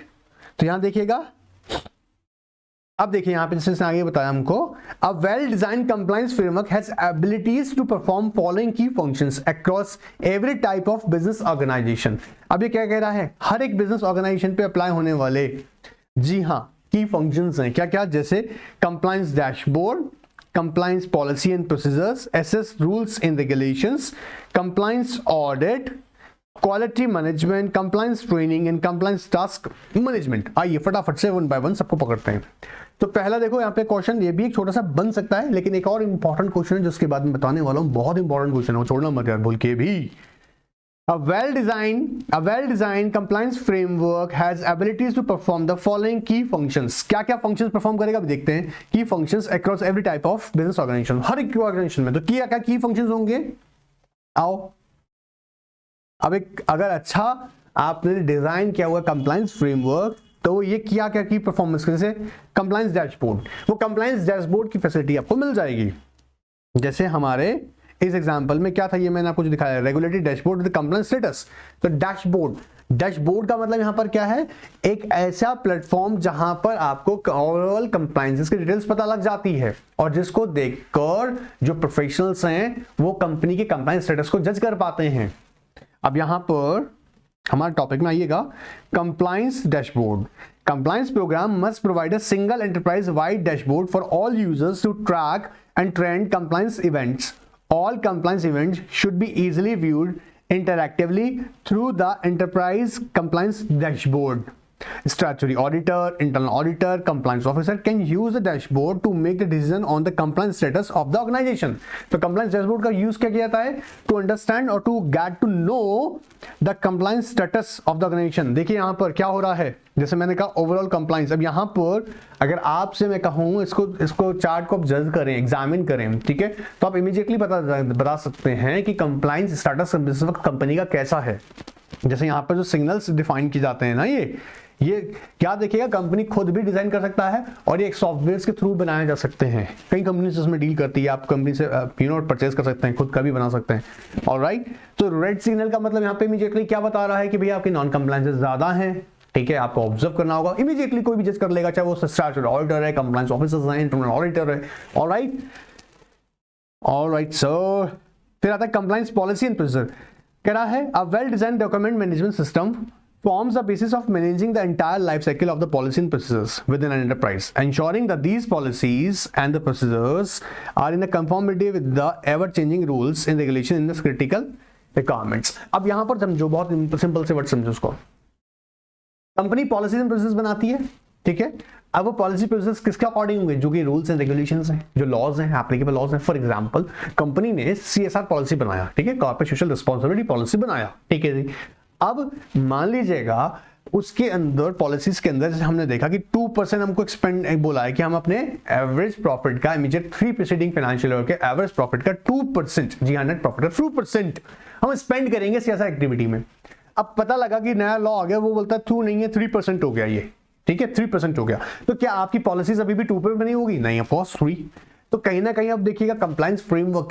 तो यहां देखिएगा, अब देखिए यहां पे जैसे आगे बताया हमको, a well design compliance framework has abilities to perform following की functions across every type of business organisation. अब ये क्या कह रहा है, हर एक बिजनेस ऑर्गेनाइजेशन पे अप्लाई होने वाले, जी हाँ, की फंक्शंस हैं क्या क्या, जैसे compliance dashboard, compliance policy and procedures, assess rules and regulations, compliance audit, quality management, compliance training and compliance task management. आइए फटाफट से वन बाय वन सबको पकड़ते हैं। तो पहला देखो यहाँ पे क्वेश्चन, ये भी एक छोटा सा बन सकता है, लेकिन एक और इंपॉर्टेंट क्वेश्चन है जिसके बाद में बताने वाला हूँ, बहुत इंपॉर्टेंट क्वेश्चन है, वो छोड़ना मत यार भूल के भी। A well-designed compliance framework has abilities to perform the following key functions। क्या क्या functions perform करेगा अभी देखते हैं। Key functions across every type of business organization, हर एक ऑर्गेनाइजेशन में। तो क्या क्या key functions होंगे, आओ अब एक अगर अच्छा आपने डिजाइन किया हुआ कंप्लायंस फ्रेमवर्क, तो ये क्या क्या की परफॉर्मेंस, जैसे कंप्लायंस डैशबोर्ड, वो कंप्लायंस डैशबोर्ड की फैसिलिटी आपको मिल जाएगी। जैसे हमारे इस एग्जांपल में क्या था, ये मैंने आपको जो दिखाया, regulatory dashboard with compliance status. तो डैशबोर्ड का मतलब यहां पर क्या है, एक ऐसा प्लेटफॉर्म जहां पर आपको ओवरऑल कंप्लायंसेस की डिटेल्स पता लग जाती है, और जिसको देखकर जो प्रोफेशनल्स हैं वो कंपनी के कंप्लायंस स्टेटस को जज कर पाते हैं। अब यहां पर हमारे टॉपिक में आइएगा, compliance dashboard. Compliance programme must provide a single enterprise wide dashboard for all users to track and trend compliance events. All compliance events should be easily viewed interactively through the enterprise compliance dashboard. Statutory auditor, internal auditor, compliance officer can use the dashboard to make the decision on the compliance status of the organization. तो compliance dashboard का use क्या किया जाता है, to understand or to get to know the compliance status of the organization। देखिए यहाँ पर क्या हो रहा है, जैसे मैंने कहा ओवरऑल कंप्लायंस। अब यहाँ पर अगर आपसे मैं कहूँ इसको चार्ट को आप जज करें, एग्जामिन करें, ठीक है, तो आप इमीडिएटली बता सकते हैं कि कंप्लायंस स्टेटस इस वक्त कंपनी का कैसा है। जैसे यहाँ पर जो सिग्नल्स डिफाइन किए जाते हैं ना, ये क्या देखिएगा, कंपनी खुद भी डिजाइन कर सकता है और ये एक सॉफ्टवेयर के थ्रू बनाए जा सकते हैं। कई कंपनी इसमें डील करती है, आप कंपनी से परचेज कर सकते हैं, खुद का भी बना सकते हैं। ऑलराइट, तो रेड सिग्नल का मतलब यहाँ पे इमीडिएटली क्या बता रहा है कि भैया आपकी नॉन कंप्लायंसेस ज्यादा हैं, ठीक है, आपको ऑब्जर्व करना होगा। इमीडिएटली कोई भी जज कर लेगा, चाहे वो स्टैट्यूटरी ऑडिटर है, कंप्लायंस ऑफिसर्स हैं, इंटरनल ऑडिटर है। ऑलराइट सर, फिर आता है कंप्लायंस पॉलिसी एंड प्रोसीजर। कह रहा है a well designed document management system forms the basis of managing the entire life cycle of the policy and procedures within an enterprise, ensuring that these policies and the procedures are in a conformity with the ever-changing rules and regulations in the critical requirements। अब यहाँ पर समझो, बहुत simple से word समझो उसको। Company policies and procedures बनाती है, ठीक है। अब वो पॉलिसी प्रोसीजर्स किसके अकॉर्डिंग होंगे, जो कि रूल्स एंड रेगुलेशंस हैं, जो लॉज हैं, एप्लीकेबल लॉज हैं। फॉर एग्जांपल कंपनी ने CSR पॉलिसी बनाया, ठीक है, कॉर्पोरेट सोशल रिस्पांसिबिलिटी पॉलिसी बनाया, ठीक है जी। अब मान लीजिएगा उसके अंदर पॉलिसीज के अंदर जैसे हमने देखा कि 2% हमको एक्सपेंड बोला है कि हम अपने एवरेज प्रॉफिट का इमीडिएट 3 प्रीसीडिंग फाइनेंशियल ईयर के एवरेज प्रॉफिट का 2%, जी हाँ, नेट प्रॉफिट का 2% हम स्पेंड करेंगे सीएसआर एक्टिविटी में। अब पता लगा कि नया लॉ आ गया, वो बोलता है 2 नहीं है 3% हो गया ये, ठीक है, 3% हो गया। तो क्या आपकी पॉलिसीज अभी भी 2 पे बनी होगी? नहीं, ऑफ कोर्स 3। तो कहीं ना कहीं आप देखिएगा कंप्लायंस फ्रेमवर्क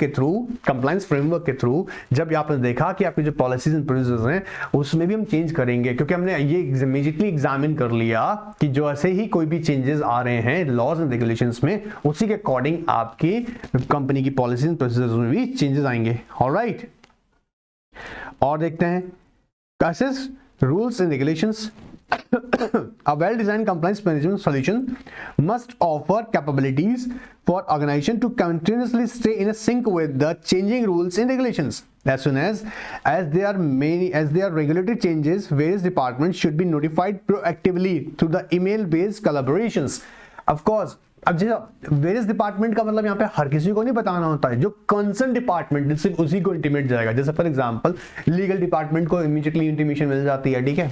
के थ्रू जब आपने देखा कि आपकी जो पॉलिसीज एंड प्रोसीजर्स हैं उसमें भी हम चेंज करेंगे, क्योंकि हमने ये इमीडिएटली एग्जामिन कर लिया कि जो ऐसे ही कोई भी चेंजेस आ रहे हैं लॉज एंड रेगुलेशंस में, उसी के अकॉर्डिंग आपकी कंपनी की पॉलिसीज एंड प्रोसीजर्स में भी चेंजेस आएंगे। ऑलराइट, और देखते हैं cases rules and regulations. A well-designed compliance management solution must offer capabilities for organization to continuously stay in a sync with the changing rules and regulations. As soon as there are regulatory changes, various departments should be notified proactively through the email-based collaborations. Of course, अब जैसा various department का मतलब यहाँ पे हर किसी को नहीं बताना होता है, जो कंसर्न डिपार्टमेंट सिर्फ उसी को इंटीमेट जाएगा। जैसे फॉर एग्जांपल लीगल डिपार्टमेंट को इमीडिएटली इंटीमेशन मिल जाती है, ठीक है।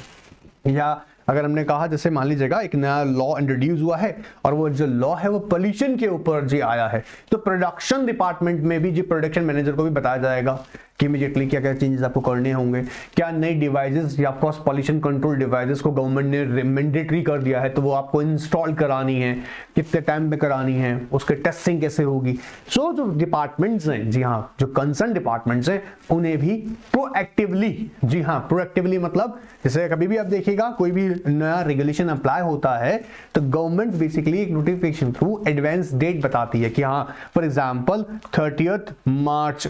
या अगर हमने कहा जैसे मान लीजिएगा एक नया लॉ इंट्रोड्यूस हुआ है और वो जो लॉ है वो पोल्यूशन के ऊपर जी आया है, तो प्रोडक्शन डिपार्टमेंट में भी जी प्रोडक्शन मैनेजर को भी बताया जाएगा कि इमीडिएटली क्या क्या चेंजेस आपको करने होंगे, क्या नए डिवाइसेस या ऑफकोर्स पॉल्यूशन कंट्रोल डिवाइसेस को गवर्नमेंट ने मैंडेटरी कर दिया है तो वो आपको इंस्टॉल करानी है, कितने टाइम में करानी है, उसके टेस्टिंग कैसे होगी। सो जो डिपार्टमेंट्स हैं, जी हाँ, जो कंसर्न डिपार्टमेंट्स हैं उन्हें भी प्रोएक्टिवली, जी हाँ, प्रोएक्टिवली मतलब जैसे कभी भी आप देखिएगा कोई भी नया रेगुलेशन अप्लाई होता है तो गवर्नमेंट बेसिकली एक नोटिफिकेशन थ्रू एडवांस डेट बताती है कि हाँ फॉर एग्जांपल 30 मार्च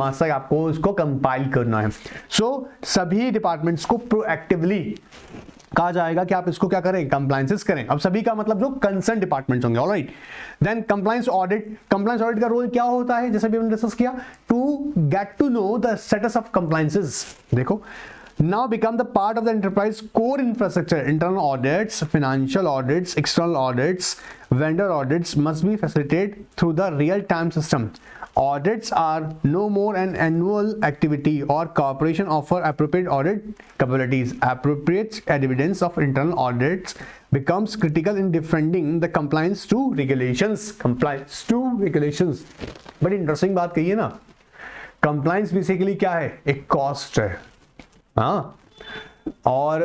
तक आपको इसको कंपाइल करना है। सो सभी डिपार्टमेंट्स को प्रोएक्टिवली कहा जाएगा कि आप इसको क्या करें, कंप्लायंसेस करें। अब सभी का मतलब जो कंसर्न डिपार्टमेंट्स होंगे, alright. Then compliance audit, compliance audit का रोल क्या होता है, जैसे भी हमने डिस्कस किया, to get to know the status of compliances. देखो, now become the part of the enterprise core infrastructure. Internal audits, financial audits, external audits, vendor audits must be facilitated through the real-time system. Audits are no more an annual activity or corporation offer appropriate audit capabilities. Appropriate evidence of internal audits becomes critical in defending the compliance to regulations. Compliance to regulations. बड़ी interesting बात कही है ना। Compliance basically क्या है, एक cost है, हाँ, और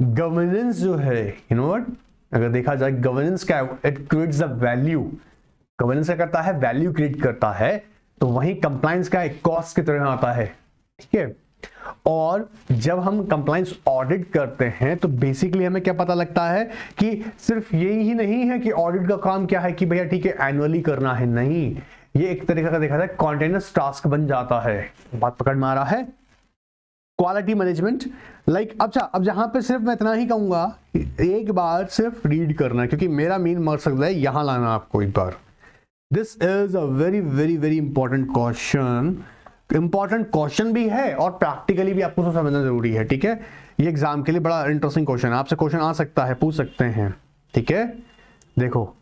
गवर्नेंस जो है, यू नो व्हाट, अगर देखा जाए गवर्नेंस क्या है, it creates the value. Governance क्या करता है, वैल्यू क्रिएट करता है। तो वहीं कंप्लायंस का एक कॉस्ट की तरह आता है, ठीक है। और जब हम कंप्लायंस ऑडिट करते हैं तो बेसिकली हमें क्या पता लगता है कि सिर्फ यही ही नहीं है कि ऑडिट का काम क्या है कि भैया ठीक है एनुअली करना है, नहीं, ये एक तरीके का देखा जाए कॉन्टिन्यूअस टास्क बन जाता है। बात पकड़ में आ रहा है। क्वालिटी मैनेजमेंट, लाइक अच्छा, अब जहां पे सिर्फ मैं इतना ही कहूंगा, एक बार सिर्फ रीड करना, क्योंकि मेरा मेन मकसद है यहां लाना आपको एक बार। This is a very very very important question, important question भी है और प्रैक्टिकली भी आपको समझना जरूरी है, ठीक है। ये एग्जाम के लिए बड़ा इंटरेस्टिंग क्वेश्चन है, आपसे क्वेश्चन आ सकता है, पूछ सकते हैं, ठीक है। देखो,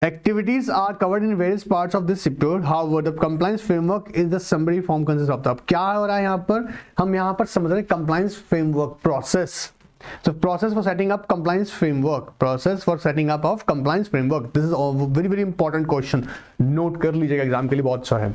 activities are covered in various parts of this sector. However, the compliance framework is the summary form consists of the, अब क्या हो रहा है यहाँ पर, हम यहाँ पर समझ रहे हैं compliance framework process. So process for setting up compliance framework, process for setting up of compliance framework. This is a very very important question. Note कर लीजिएगा, एग्जाम के लिए बहुत अच्छा है।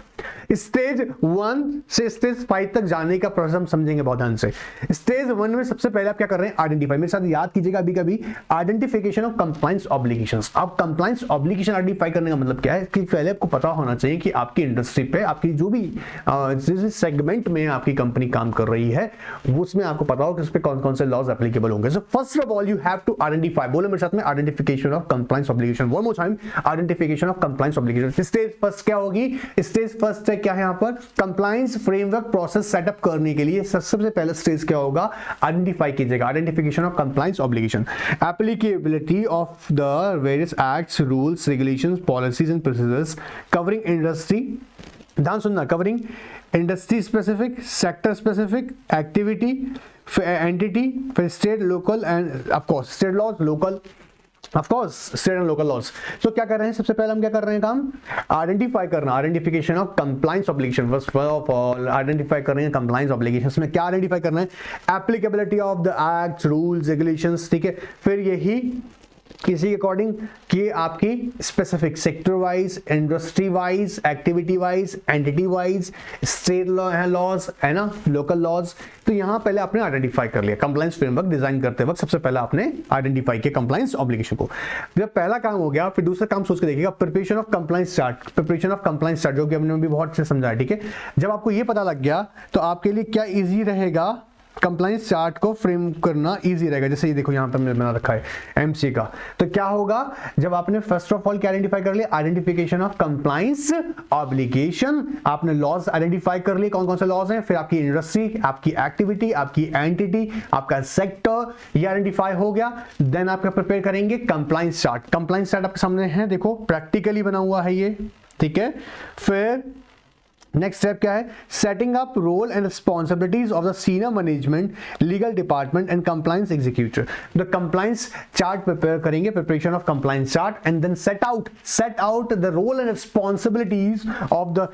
स्टेज 1 से स्टेज 5 तक जाने का प्रोसेस हम समझेंगे बहुत ध्यान से। स्टेज 1 में सबसे पहले आप क्या कर रहे हैं, आइडेंटिफाई, मेरे साथ याद कीजिएगा अभी कभी, आइडेंटिफिकेशन ऑफ कंप्लायंस ऑब्लिगेशंस। अब कंप्लायंस ऑब्लिगेशन आइडेंटिफाई करने का मतलब क्या है कि पहले आपको पता होना चाहिए कि आपकी इंडस्ट्री पे, आपकी जो भी जिस सेगमेंट में आपकी कंपनी काम कर रही है उसमें आपको पता हो कि उस पर कौन कौन से लॉज एप्लीकेबल होंगे। So first of all you have to identify, बोलो मेरे साथ में, identification of compliance obligation. One more time, identification of compliance obligation. Stage first क्या होगी, स्टेज फर्स्ट क्या है यहाँ पर, कंप्लायंस फ्रेमवर्क प्रोसेस सेटअप करने के लिए सबसे पहले स्टेज क्या होगा, आइडेंटिफाई कीजिएगा, identification of compliance obligation. Applicability of the various acts, rules, regulations, policies and procedures covering industry, ध्यान सुनना, covering industry specific, sector specific activity, entity, फिर state, local and of course state laws, local of course state and local laws. तो क्या कर रहे हैं, सबसे पहले हम क्या कर रहे हैं काम, आइडेंटिफाई करना, identification of compliance obligation. First of all identify कर रहे हैं कंप्लायंस ऑब्लिगेशंस में क्या आइडेंटिफाई करना है, applicability of the acts, rules, regulations, ठीक है। फिर यही किसी के अकॉर्डिंग कि आपकी specific sector wise, industry wise, activity wise, entity wise, state laws है ना, लोकल लॉज। तो यहां पहले आपने आइडेंटिफाई कर लिया, कंप्लायंस फ्रेमवर्क डिजाइन करते वक्त सबसे पहले आपने आइडेंटिफाई किया कंप्लायंस ऑब्लिगेशन को। जब पहला काम हो गया, फिर दूसरा काम सोच के देखिएगा, preparation of compliance chart, preparation of compliance chart, जो कि हमने भी बहुत अच्छे समझा है, ठीक है। जब आपको ये पता लग गया तो आपके लिए क्या इजी रहेगा, कंप्लायंस चार्ट को फ्रेम करना इजी रहेगा। जैसे ये देखो यहाँ पर मैंने बना रखा है एमसी का, तो क्या होगा, जब आपने फर्स्ट ऑफ ऑल क्या आइडेंटिफाई कर लिया, आइडेंटिफिकेशन ऑफ कंप्लायंस ऑब्लिगेशन, आपने लॉज आइडेंटिफाई कर लिए कौन कौन से लॉज हैं, फिर आपकी इंडस्ट्री, आपकी एक्टिविटी, आपकी एंटिटी, आपका सेक्टर, ये आइडेंटिफाई हो गया। देन आपका प्रिपेयर करेंगे कंप्लायंस चार्ट। कंप्लायंस चार्ट आपके सामने है, देखो प्रैक्टिकली बना हुआ है ये, ठीक है। फिर नेक्स्ट स्टेप क्या है, setting up role and responsibilities of the senior management, legal department and compliance executive. The compliance chart prepare करेंगे, preparation of compliance chart, and then set out the role and responsibilities of the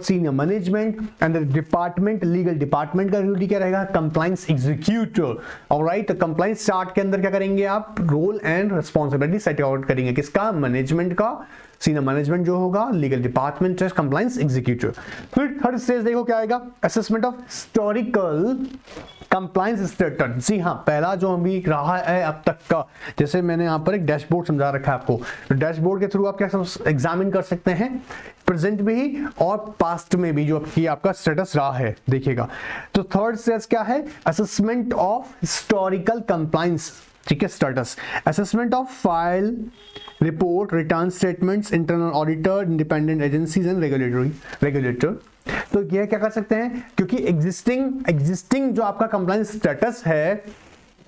senior management and the department, legal department का duty क्या रहेगा, compliance executive. Alright, तो compliance chart के अंदर क्या करेंगे आप, role and responsibility set out करेंगे, किसका, मैनेजमेंट का, सीनियर मैनेजमेंट जो होगा, लीगल डिपार्टमेंट, कंप्लायंस एग्जीक्यूटिव। फिर थर्ड स्टेज देखो क्या आएगा, assessment of historical compliance status. जी हाँ, पहला जो अभी रहा है अब तक का, जैसे मैंने यहाँ पर एक डैशबोर्ड समझा रखा है आपको, तो डैशबोर्ड के थ्रू आप क्या एग्जामिन कर सकते हैं, प्रेजेंट में ही और पास्ट में भी जो आपका स्टेटस रहा है, देखिएगा। तो थर्ड स्टेज क्या है, असेसमेंट ऑफ हिस्टोरिकल कंप्लायंस, ठीक है, status, assessment of file, report, return statements, internal auditor, independent agencies and regulator. तो ये क्या कर सकते हैं, क्योंकि एग्जिस्टिंग जो आपका कंप्लायंस स्टेटस है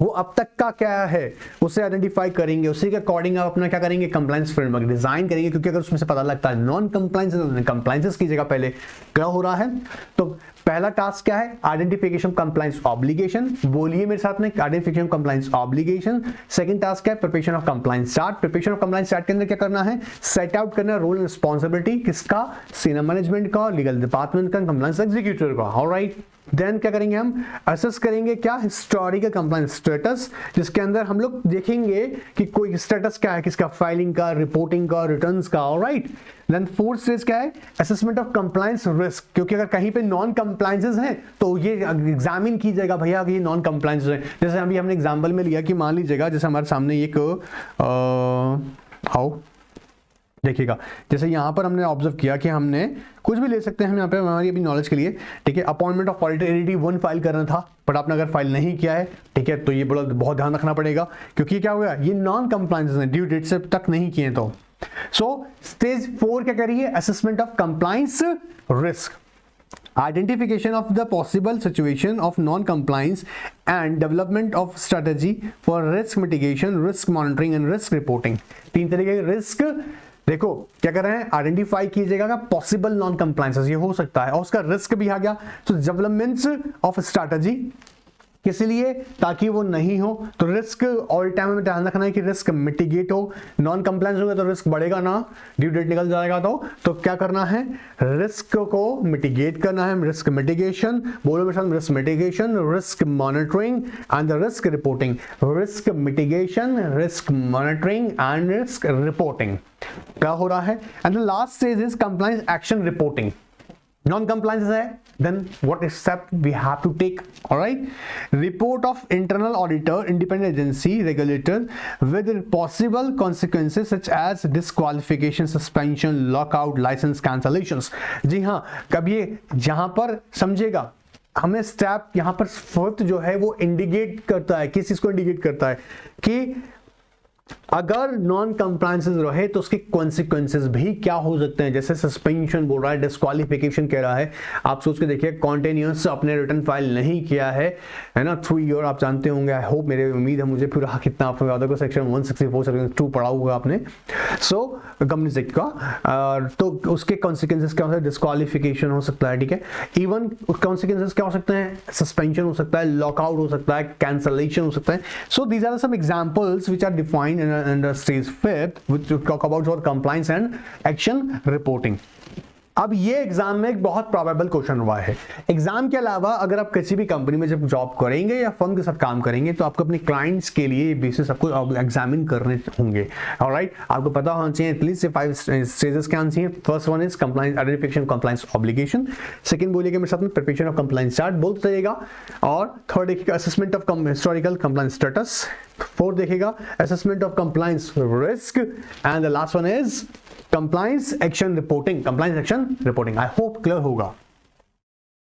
वो अब तक का क्या है उसे आइडेंटिफाई करेंगे, उसी के अकॉर्डिंग आप अपना क्या करेंगे, कंप्लायंस फ्रेमवर्क डिजाइन करेंगे। क्योंकि अगर उसमें से पता लगता है नॉन कंप्लायंस कंप्लायंसेस की जगह पहले क्या हो रहा है, तो पहला टास्क क्या है, आइडेंटिफिकेशन कंप्लायंस ऑब्लिगेशन। बोलिए मेरे साथ में, identification compliance obligation. Second task क्या है, preparation of compliance chart. Preparation of compliance chart के अंदर क्या करना है, सेट आउट करना रोल एंड रिस्पांसिबिलिटी किसका, सीनियर मैनेजमेंट का, लीगल डिपार्टमेंट का, कंप्लायंस एग्जीक्यूटिव का। ऑलराइट, देन क्या करेंगे, हम असेस करेंगे क्या, हिस्टोरिकल कंप्लायंस स्टेटस, जिसके अंदर हम लोग देखेंगे कि कोई स्टेटस क्या है किसका, फाइलिंग का, रिपोर्टिंग का, रिटर्न्स का। ऑलराइट, देन फोर्थ स्टेज क्या है, असेसमेंट ऑफ कंप्लायंस रिस्क। क्योंकि अगर कहीं पे नॉन कंप्लायंसेस हैं तो ये एग्जामिन कीजिएगा भैया कि ये नॉन कंप्लायंस है। जैसे अभी हमने एग्जांपल में लिया कि मान लीजिएगा जैसे हमारे सामने एक हाउ देखिएगा, जैसे यहाँ पर हमने ऑब्जर्व किया कि हमने कुछ भी ले सकते हैं हम यहाँ पे हमारी अभी नॉलेज के लिए, ठीक है। Appointment of auditor ADT 1 file करना था, बट आपने अगर फाइल नहीं किया है, ठीक है, तो ये बहुत ध्यान रखना पड़ेगा। क्योंकि क्या होगा, ये नॉन कंप्लायंस है, ड्यू डेट से तक नहीं किए। तो सो स्टेज 4 क्या करिए, assessment of compliance risk, identification of the possible situation of non-compliance and development of strategy for risk mitigation, risk monitoring and risk reporting। 3 तरीके के रिस्क देखो क्या कर रहे हैं, आइडेंटिफाई कीजिएगा पॉसिबल नॉन कंप्लायंसेस, ये हो सकता है, और उसका रिस्क भी आ गया। तो डेवलपमेंट्स ऑफ स्ट्रैटेजी किस लिए, ताकि वो नहीं हो। तो रिस्क ऑल टाइम में ध्यान रखना है कि रिस्क मिटिगेट हो। नॉन कंप्लायंस होगा तो रिस्क बढ़ेगा ना, ड्यू डेट निकल जाएगा। तो क्या करना है, रिस्क को मिटिगेट करना है, रिस्क मिटिगेशन। बोलो मेरे साथ, risk mitigation, risk monitoring and risk reporting. Risk mitigation, risk monitoring and risk reporting क्या हो रहा है। And the last stage is compliance action reporting. Non-compliance है, then what step we have to take, all right? Report of internal auditor, independent agency, regulator with possible consequences such as disqualification, suspension, lockout, license cancellations। जी हाँ, कब ये यहाँ पर समझेगा, हमें step यहाँ पर फोर्थ जो है वो इंडिकेट करता है, किस चीज को इंडिकेट करता है कि अगर नॉन कंप्लायंसेस रहे तो उसके कॉन्सिक्वेंसेस भी क्या हो सकते हैं। जैसे सस्पेंशन बोल रहा है, डिस्क्वालिफिकेशन कह रहा है। आप सोच के देखिए, कॉन्टिन्यूअस अपने रिटर्न फाइल नहीं किया है ना, 3 ईयर आप जानते होंगे, आई होप, मेरे उम्मीद है मुझे पूरा कितना आपको याद होगा, सेक्शन 164 सेक्शन 2 पढ़ा होगा आपने। सो कंपनी एक्ट का, तो उसके कॉन्सिक्वेंसेस क्या हो सकता है, डिस्क्वालिफिकेशन हो सकता है, ठीक है। इवन कॉन्सिक्वेंसेस क्या हो सकते हैं, सस्पेंशन हो सकता है, लॉकआउट हो सकता है, कैंसलेशन हो सकता है। So these are some examples which are defined in the stage 5th which talk about your compliance and action reporting। अब ये एग्जाम में एक बहुत प्रोबेबल क्वेश्चन हुआ है। एग्जाम के अलावा अगर आप किसी भी कंपनी में जब जॉब करेंगे या फर्म के साथ काम करेंगे तो आपको अपने क्लाइंट्स के लिए बेसिस आपको एग्जामिन करने होंगे। ऑलराइट, आपको पता होना चाहिए एटलीस्ट 5 स्टेजेस क्या आने चाहिए। First one is compliance, identification compliance obligation. Second बोलिएगा मेरे साथ में, प्रिपरेशन ऑफ कंप्लायंस चार्ट बोलते जाइएगा। और थर्ड देखिएगा assessment of historical compliance status. Fourth देखिएगा assessment of compliance risk and the last one is compliance action reporting. Compliance action reporting, I hope clear होगा।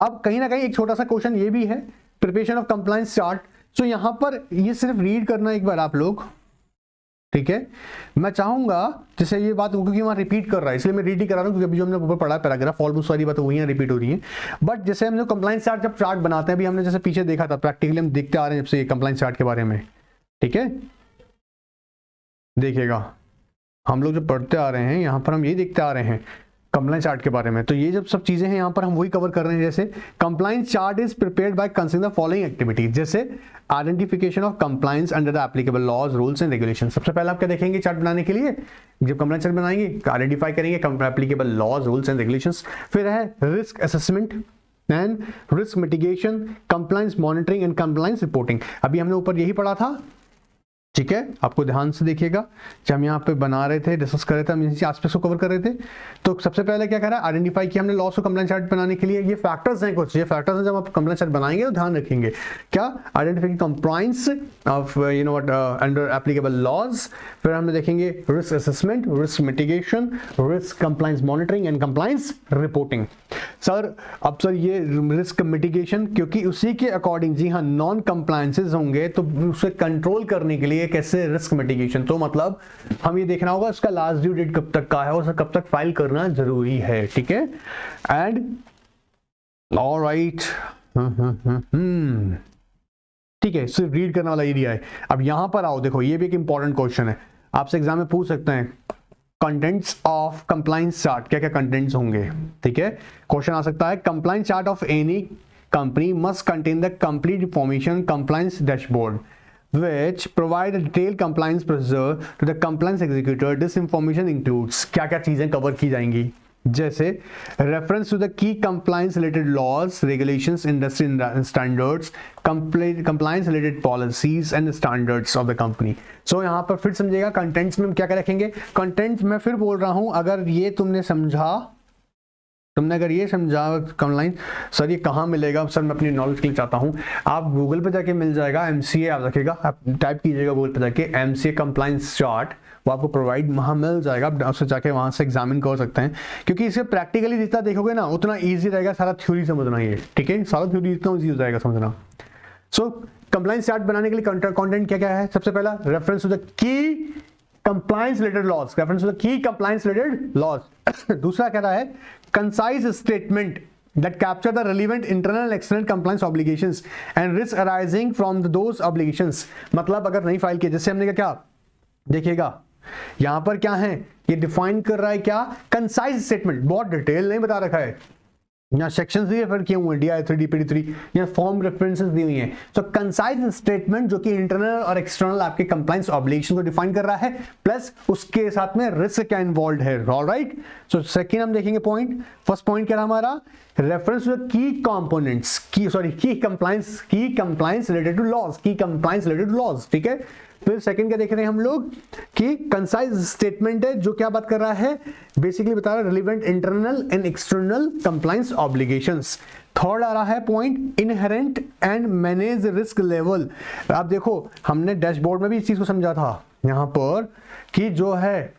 अब कहीं ना कहीं एक छोटा सा क्वेश्चन ये भी है, प्रिपरेशन ऑफ कंप्लायंस चार्ट। सो यहां पर ये सिर्फ रीड करना एक बार आप लोग, ठीक है। मैं चाहूंगा जैसे ये बात, क्योंकि वहां रिपीट कर रहा है इसलिए मैं रीड ही करा रहा हूं, क्योंकि अभी जो हमने ऊपर पढ़ा पैराग्राफ ऑलमोस्ट सारी बातें वही रिपीट हो रही है। बट जैसे हमने कंप्लायंस चार्ट जब चार्ट बनाते हैं, अभी हमने जैसे पीछे देखा था, प्रैक्टिकली हम देखते आ रहे हैं जब से कंप्लायंस चार्ट के बारे में, ठीक है। देखिएगा हम लोग जो पढ़ते आ रहे हैं यहाँ पर हम ये देखते आ रहे हैं कंप्लायंस चार्ट के बारे में। तो ये जब सब चीजें हैं यहाँ पर हम वही कवर कर रहे हैं। जैसे compliance chart is prepared by considering the following activities, जैसे identification of compliance under the applicable laws, rules and regulation. सबसे पहले आप क्या देखेंगे चार्ट बनाने के लिए, जब कंप्लायंस चार्ट बनाएंगे आइडेंटिफाई करेंगे applicable laws, rules and regulations. फिर है risk assessment and risk mitigation, compliance monitoring and compliance reporting. अभी हमने ऊपर यही पढ़ा था, ठीक है। आपको ध्यान से देखिएगा, जब हम यहाँ पे बना रहे थे, डिस्कस कर रहे थे, हम इसी एस्पेक्ट्स को कवर कर रहे थे। तो सबसे पहले क्या करा, आइडेंटिफाई किया हमने लॉस को कंप्लायंस चार्ट बनाने के लिए। ये फैक्टर्स हैं कुछ, ये फैक्टर्स हैं जब आप कंप्लायंस चार्ट बनाएंगे तो ध्यान रखेंगे। क्या, identify compliance of under applicable laws. फिर हम देखेंगे risk assessment, risk mitigation, risk compliance monitoring and compliance reporting. Sir अब सर ये रिस्क मिटिगेशन, क्योंकि उसी के अकॉर्डिंग, जी हाँ, नॉन कंप्लायंसेस होंगे तो उसे कंट्रोल करने के लिए कैसे रिस्क मिटिगेशन, तो मतलब हम ये देखना होगा उसका लास्ट ड्यू डेट कब तक का है और उसे कब तक फाइल करना जरूरी है, ठीक है। एंड ऑलराइट, ठीक है, सिर्फ रीड करने वाला एरिया है। अब यहां पर आओ, देखो ये भी एक इंपॉर्टेंट क्वेश्चन है, आपसे एग्जाम में पूछ सकते हैं कंटेंट्स ऑफ कंप्लायंस चार्ट, क्या क्या कंटेंट्स होंगे। ठीक है, क्वेश्चन आ सकता है compliance chart of any company must contain the complete information compliance dashboard which provide a detailed compliance procedure to the compliance executor. This information includes क्या क्या चीजें कवर की जाएंगी, जैसे reference to the key compliance related laws, regulations, industry standards, compliance related policies and standards of the company. So यहाँ पर फिर समझिएगा contents में हम क्या क्या रखेंगे। कंटेंट्स मैं फिर बोल रहा हूँ, अगर ये तुमने अगर ये समझा कंप्लायंस, सर ये कहाँ मिलेगा सर, मैं अपनी नॉलेज के लिए चाहता हूँ, आप गूगल पे जाके मिल जाएगा, एमसीए आप रखिएगा, आप टाइप कीजिएगा गूगल पे जाके एमसीए कंप्लायंस चार्ट, वो आपको प्रोवाइड वहाँ मिल जाएगा, आप उससे जाके वहाँ से एग्जामिन कर सकते हैं, क्योंकि इसे प्रैक्टिकली जितना देखोगे ना उतना ईजी रहेगा सारा थ्योरी समझना। ये ठीक है, सारा थ्योरी इतना ईजी हो जाएगा समझना। सो कंप्लायंस चार्ट बनाने के लिए कंटेंट क्या क्या है, सबसे पहला reference to the key compliance related laws, reference to the key compliance related laws. दूसरा क्या रहा है, concise statement that capture the relevant internal and external compliance obligations and risks arising from those obligations. मतलब अगर नहीं file किया, जैसे हमने क्या देखिएगा यहां पर क्या है, ये डिफाइन कर रहा है क्या, कंसाइज स्टेटमेंट, बहुत डिटेल नहीं बता रखा है, यहाँ सेक्शंस भी रेफर किए हुए हैं, DI3 DPD3, यहाँ फॉर्म रेफरेंसेस दी हुई हैं। सो कंसाइज स्टेटमेंट जो कि इंटरनल और एक्सटर्नल आपके कंप्लायंस ऑब्लिगेशन को डिफाइन कर रहा है, प्लस उसके साथ में रिस्क क्या इन्वॉल्व है। ऑलराइट, सो सेकंड हम देखेंगे पॉइंट, फर्स्ट पॉइंट क्या रहा हमारा, रेफरेंस टू की कंपोनेंट्स, की कंप्लायंस रिलेटेड टू लॉज, की कंप्लायंस रिलेटेड टू लॉज। ठीक है, फिर सेकंड क्या देख रहे हैं हम लोग कि कंसाइज स्टेटमेंट है जो क्या बात कर रहा है, बेसिकली बता रहा है relevant internal and external compliance obligations. Third आ रहा है point inherent and manage risk level. आप देखो हमने डैशबोर्ड में भी इस चीज को समझा था यहां पर कि जो है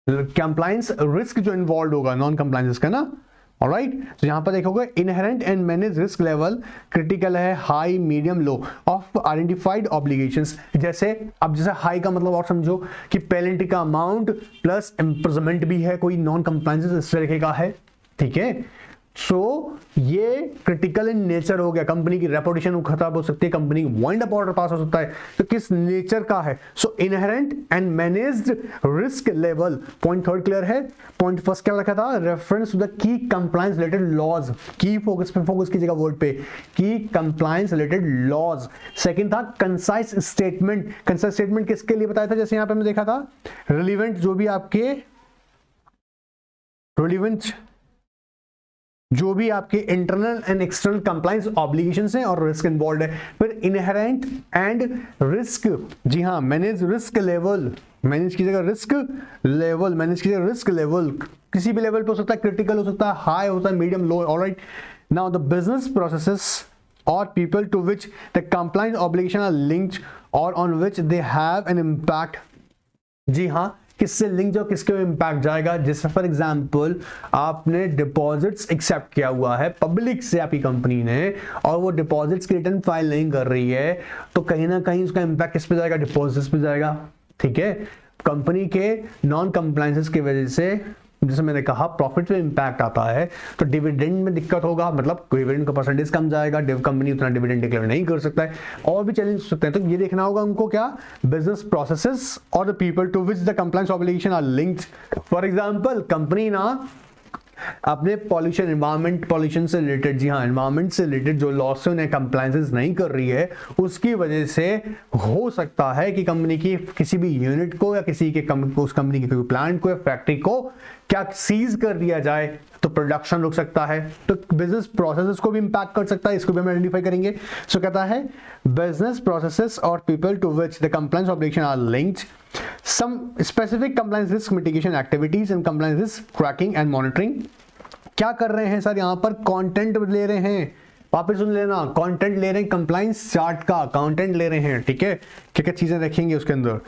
कंप्लायंस रिस्क जो इन्वॉल्व होगा नॉन कंप्लायंस का ना। ऑलराइट, तो यहां पर देखोगे inherent and manage risk level, critical है, high, medium, low of identified obligations. जैसे अब जैसे हाई का मतलब और समझो कि पेनल्टी का अमाउंट प्लस इम्प्रिजनमेंट भी है, कोई नॉन कंप्लायंस इस तरीके का है। ठीक है, सो ये क्रिटिकल इन नेचर हो गया, कंपनी की रेपुटेशन खराब हो सकती है, कंपनी की वाइंड अप ऑर्डर पास हो सकता है, तो किस नेचर का है। So inherent and managed risk level, point third clear है। पॉइंट फर्स्ट क्या रखा था, reference to the key compliance related laws, key focus पे फोकस कीजिएगा वर्ड पे, key compliance related laws. Second था कंसाइज स्टेटमेंट, कंसाइज स्टेटमेंट किसके लिए बताया था, जैसे यहां पे हमने देखा था रिलेवेंट जो भी आपके internal and external compliance obligations हैं और रिस्क इन्वॉल्व है। फिर इनहेरेंट एंड रिस्क, जी हाँ, मैनेज रिस्क लेवल, मैनेज कीजिएगा रिस्क लेवल, मैनेज कीजिएगा रिस्क लेवल, किसी भी लेवल पे हो सकता है, क्रिटिकल हो सकता है, हाई होता है, medium, low. Alright, now the business processes or people to which the compliance obligation are linked or on which they have an impact। जी हाँ, किससे लिंक जो किसके इम्पैक्ट जाएगा, जैसे फॉर एग्जांपल आपने डिपॉजिट्स एक्सेप्ट किया हुआ है पब्लिक से आपकी कंपनी ने, और वो डिपॉजिट्स की रिटर्न फाइल नहीं कर रही है, तो कहीं ना कहीं उसका इम्पैक्ट किस पे जाएगा, डिपॉजिट्स पे जाएगा। ठीक है, कंपनी के नॉन कंप्लायंसेस की वजह से जैसे मैंने कहा प्रॉफिट पे इंपैक्ट आता है, तो डिविडेंड में दिक्कत होगा, मतलब डिविडेंड का परसेंटेज कम जाएगा, कंपनी उतना डिविडेंड डिक्लेयर नहीं कर सकता है, और भी चैलेंज हो सकते हैं। तो ये देखना होगा उनको क्या, बिजनेस प्रोसेसेस और the people to which the compliance obligation are linked. For example company ना अपने पॉल्यूशन, एनवायरमेंट पॉल्यूशन से रिलेटेड, जी हाँ, एनवायरमेंट से रिलेटेड जो लॉस से उन्हें कंप्लायंसेस नहीं कर रही है, उसकी वजह से हो सकता है कि कंपनी की किसी भी यूनिट को या किसी के उस कंपनी के कोई प्लांट को या फैक्ट्री को क्या सीज कर दिया जाए, तो प्रोडक्शन रुक सकता है, तो बिजनेस प्रोसेसेस को भी इंपैक्ट कर सकता है, इसको भी हम आइडेंटिफाई करेंगे। सो कहता है बिजनेस प्रोसेसेस और people to which the compliance obligation are linked, some specific compliance risk mitigation activities and compliance risk tracking and monitoring। क्या कर रहे हैं सर, यहां पर कंटेंट ले रहे हैं, वापस सुन लेना, कंटेंट ले रहे हैं, कंप्लायंस चार्ट का कंटेंट ले रहे हैं। ठीक है, क्या क्या चीजें रखेंगे उसके अंदर,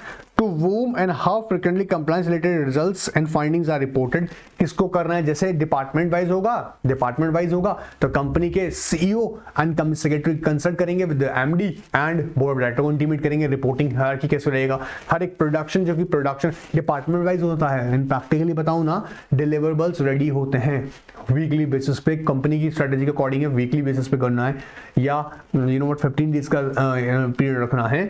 to whom and how frequently compliance related results and findings are reported, किसको करना है, जैसे डिपार्टमेंट वाइज होगा तो कंपनी के CEO and company secretary consult करेंगे with MD and board of director को इंटीमेट करेंगे, रिपोर्टिंग हायरार्की कैसे रहेगा, हर एक प्रोडक्शन जो कि प्रोडक्शन डिपार्टमेंट वाइज होता है। एंड प्रैक्टिकली बताऊं ना, डिलीवरेबल्स रेडी होते हैं वीकली बेसिस पे, कंपनी की स्ट्रेटेजी के अकॉर्डिंग है, वीकली बेसिस पे करना है या 15 डेज का पीरियड रखना है,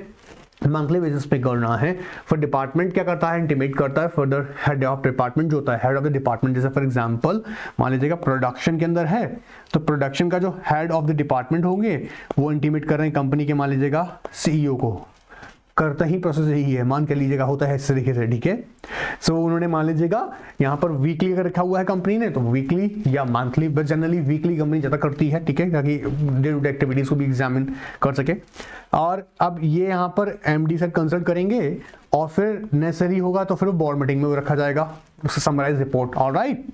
मंथली बेसिस पे करना है। फिर डिपार्टमेंट क्या करता है, इंटीमेट करता है फर्दर हेड ऑफ डिपार्टमेंट जो होता है, हेड ऑफ द डिपार्टमेंट, जैसे फॉर एग्जांपल मान लीजिएगा प्रोडक्शन के अंदर है तो प्रोडक्शन का जो हेड ऑफ द डिपार्टमेंट होंगे वो इंटीमेट कर रहे हैं कंपनी के मान लीजिएगा सीईओ को, करता ही प्रोसेस यही है, मान के लीजिएगा होता है इस तरीके से, ठीक है। सो उन्होंने मान लीजिएगा यहाँ पर वीकली अगर रखा हुआ है कंपनी ने तो वीकली या monthly, but generally weekly company ज़्यादा करती है, ठीक है, ताकि डे टू डे एक्टिविटीज़ को भी एग्जामिन कर सके। और अब ये यहाँ पर एमडी से कंसल्ट करेंगे और फिर नेसेसरी होगा तो फिर बोर्ड मीटिंग में रखा जाएगा उससे समराइज रिपोर्ट। ऑलराइट,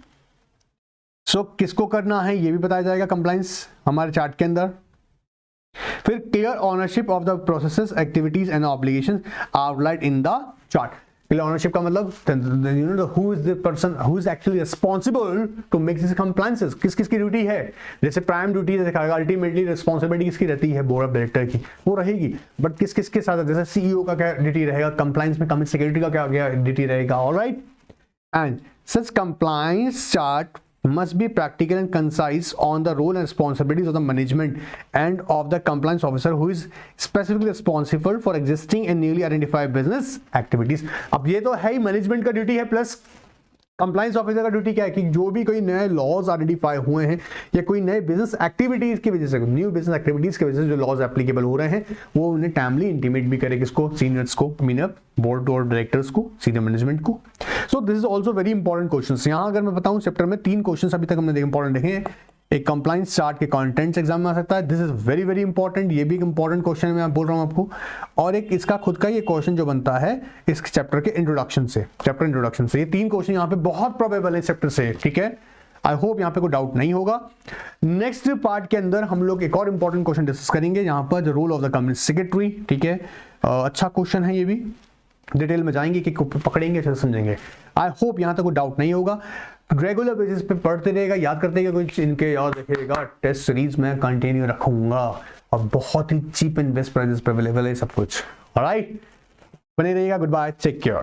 सो किसको करना है ये भी बताया जाएगा कंप्लायंस हमारे चार्ट के अंदर। फिर clear ownership of the processes, activities and obligations outlined in the chart. Clear ownership का मतलब you know who is the person who is actually responsible to make this compliances, किस किस की ड्यूटी है। जैसे प्राइम ड्यूटी अल्टीमेटली रिस्पांसिबिलिटी किसकी रहती है, बोर्ड ऑफ डायरेक्टर की, वो रहेगी, बट किस किस के साथ, जैसे सीईओ का क्या ड्यूटी रहेगा, कंप्लायंस में कंपनी सेक्रेटरी का क्या ड्यूटी रहेगा। Alright, and such compliance chart must be practical and concise on the role and responsibilities of the management and of the compliance officer who is specifically responsible for existing and newly identified business activities। अब ये तो है ही management का duty है, plus compliance officer का duty क्या है कि जो भी कोई नए लॉज आइडेंटिफाई हुए हैं या कोई नए बिजनेस एक्टिविटीज की वजह से, न्यू बिजनेस एक्टिविटीज की वजह से जो लॉज एप्लीकेबल हो रहे हैं वो उन्हें टाइमली इंटीमेट भी करे, किसको, सीनियर्स को, मीन बोर्ड और डायरेक्टर्स को, सीनियर मैनेजमेंट को। So this is also very important question. यहाँ अगर मैं बताऊँ चैप्टर में 3 क्वेश्चन अभी तक हमने इंपॉर्टेंट देखे हैं। एक कंप्लायंस चार्ट के कंटेंट्स एग्जाम में आ सकता है, this is very very important, ये भी एक इंपॉर्टेंट क्वेश्चन मैं बोल रहा हूँ आपको। और एक इसका खुद का ये क्वेश्चन जो बनता है इस चैप्टर के इंट्रोडक्शन से, चैप्टर इंट्रोडक्शन से, ये 3 क्वेश्चन यहाँ पे बहुत प्रोबेबल है चैप्टर से, ठीक है। आई होप यहाँ पे कोई डाउट नहीं होगा। नेक्स्ट पार्ट के अंदर हम लोग एक और इंपॉर्टेंट क्वेश्चन डिस्कस करेंगे, यहाँ पर the role of the company secretary, ठीक है। अच्छा क्वेश्चन है, ये भी डिटेल में जाएंगे कि पकड़ेंगे फिर समझेंगे। आई होप यहाँ तक कोई डाउट नहीं होगा। रेगुलर बेसिस पे पढ़ते रहेगा, याद करते रहेगा, कोई इनके याद रखिएगा, टेस्ट सीरीज में कंटिन्यू रखूंगा और बहुत ही चीप एंड बेस्ट प्राइसेस पे अवेलेबल है सब कुछ। ऑलराइट, बने रहिएगा। Good bye, take care.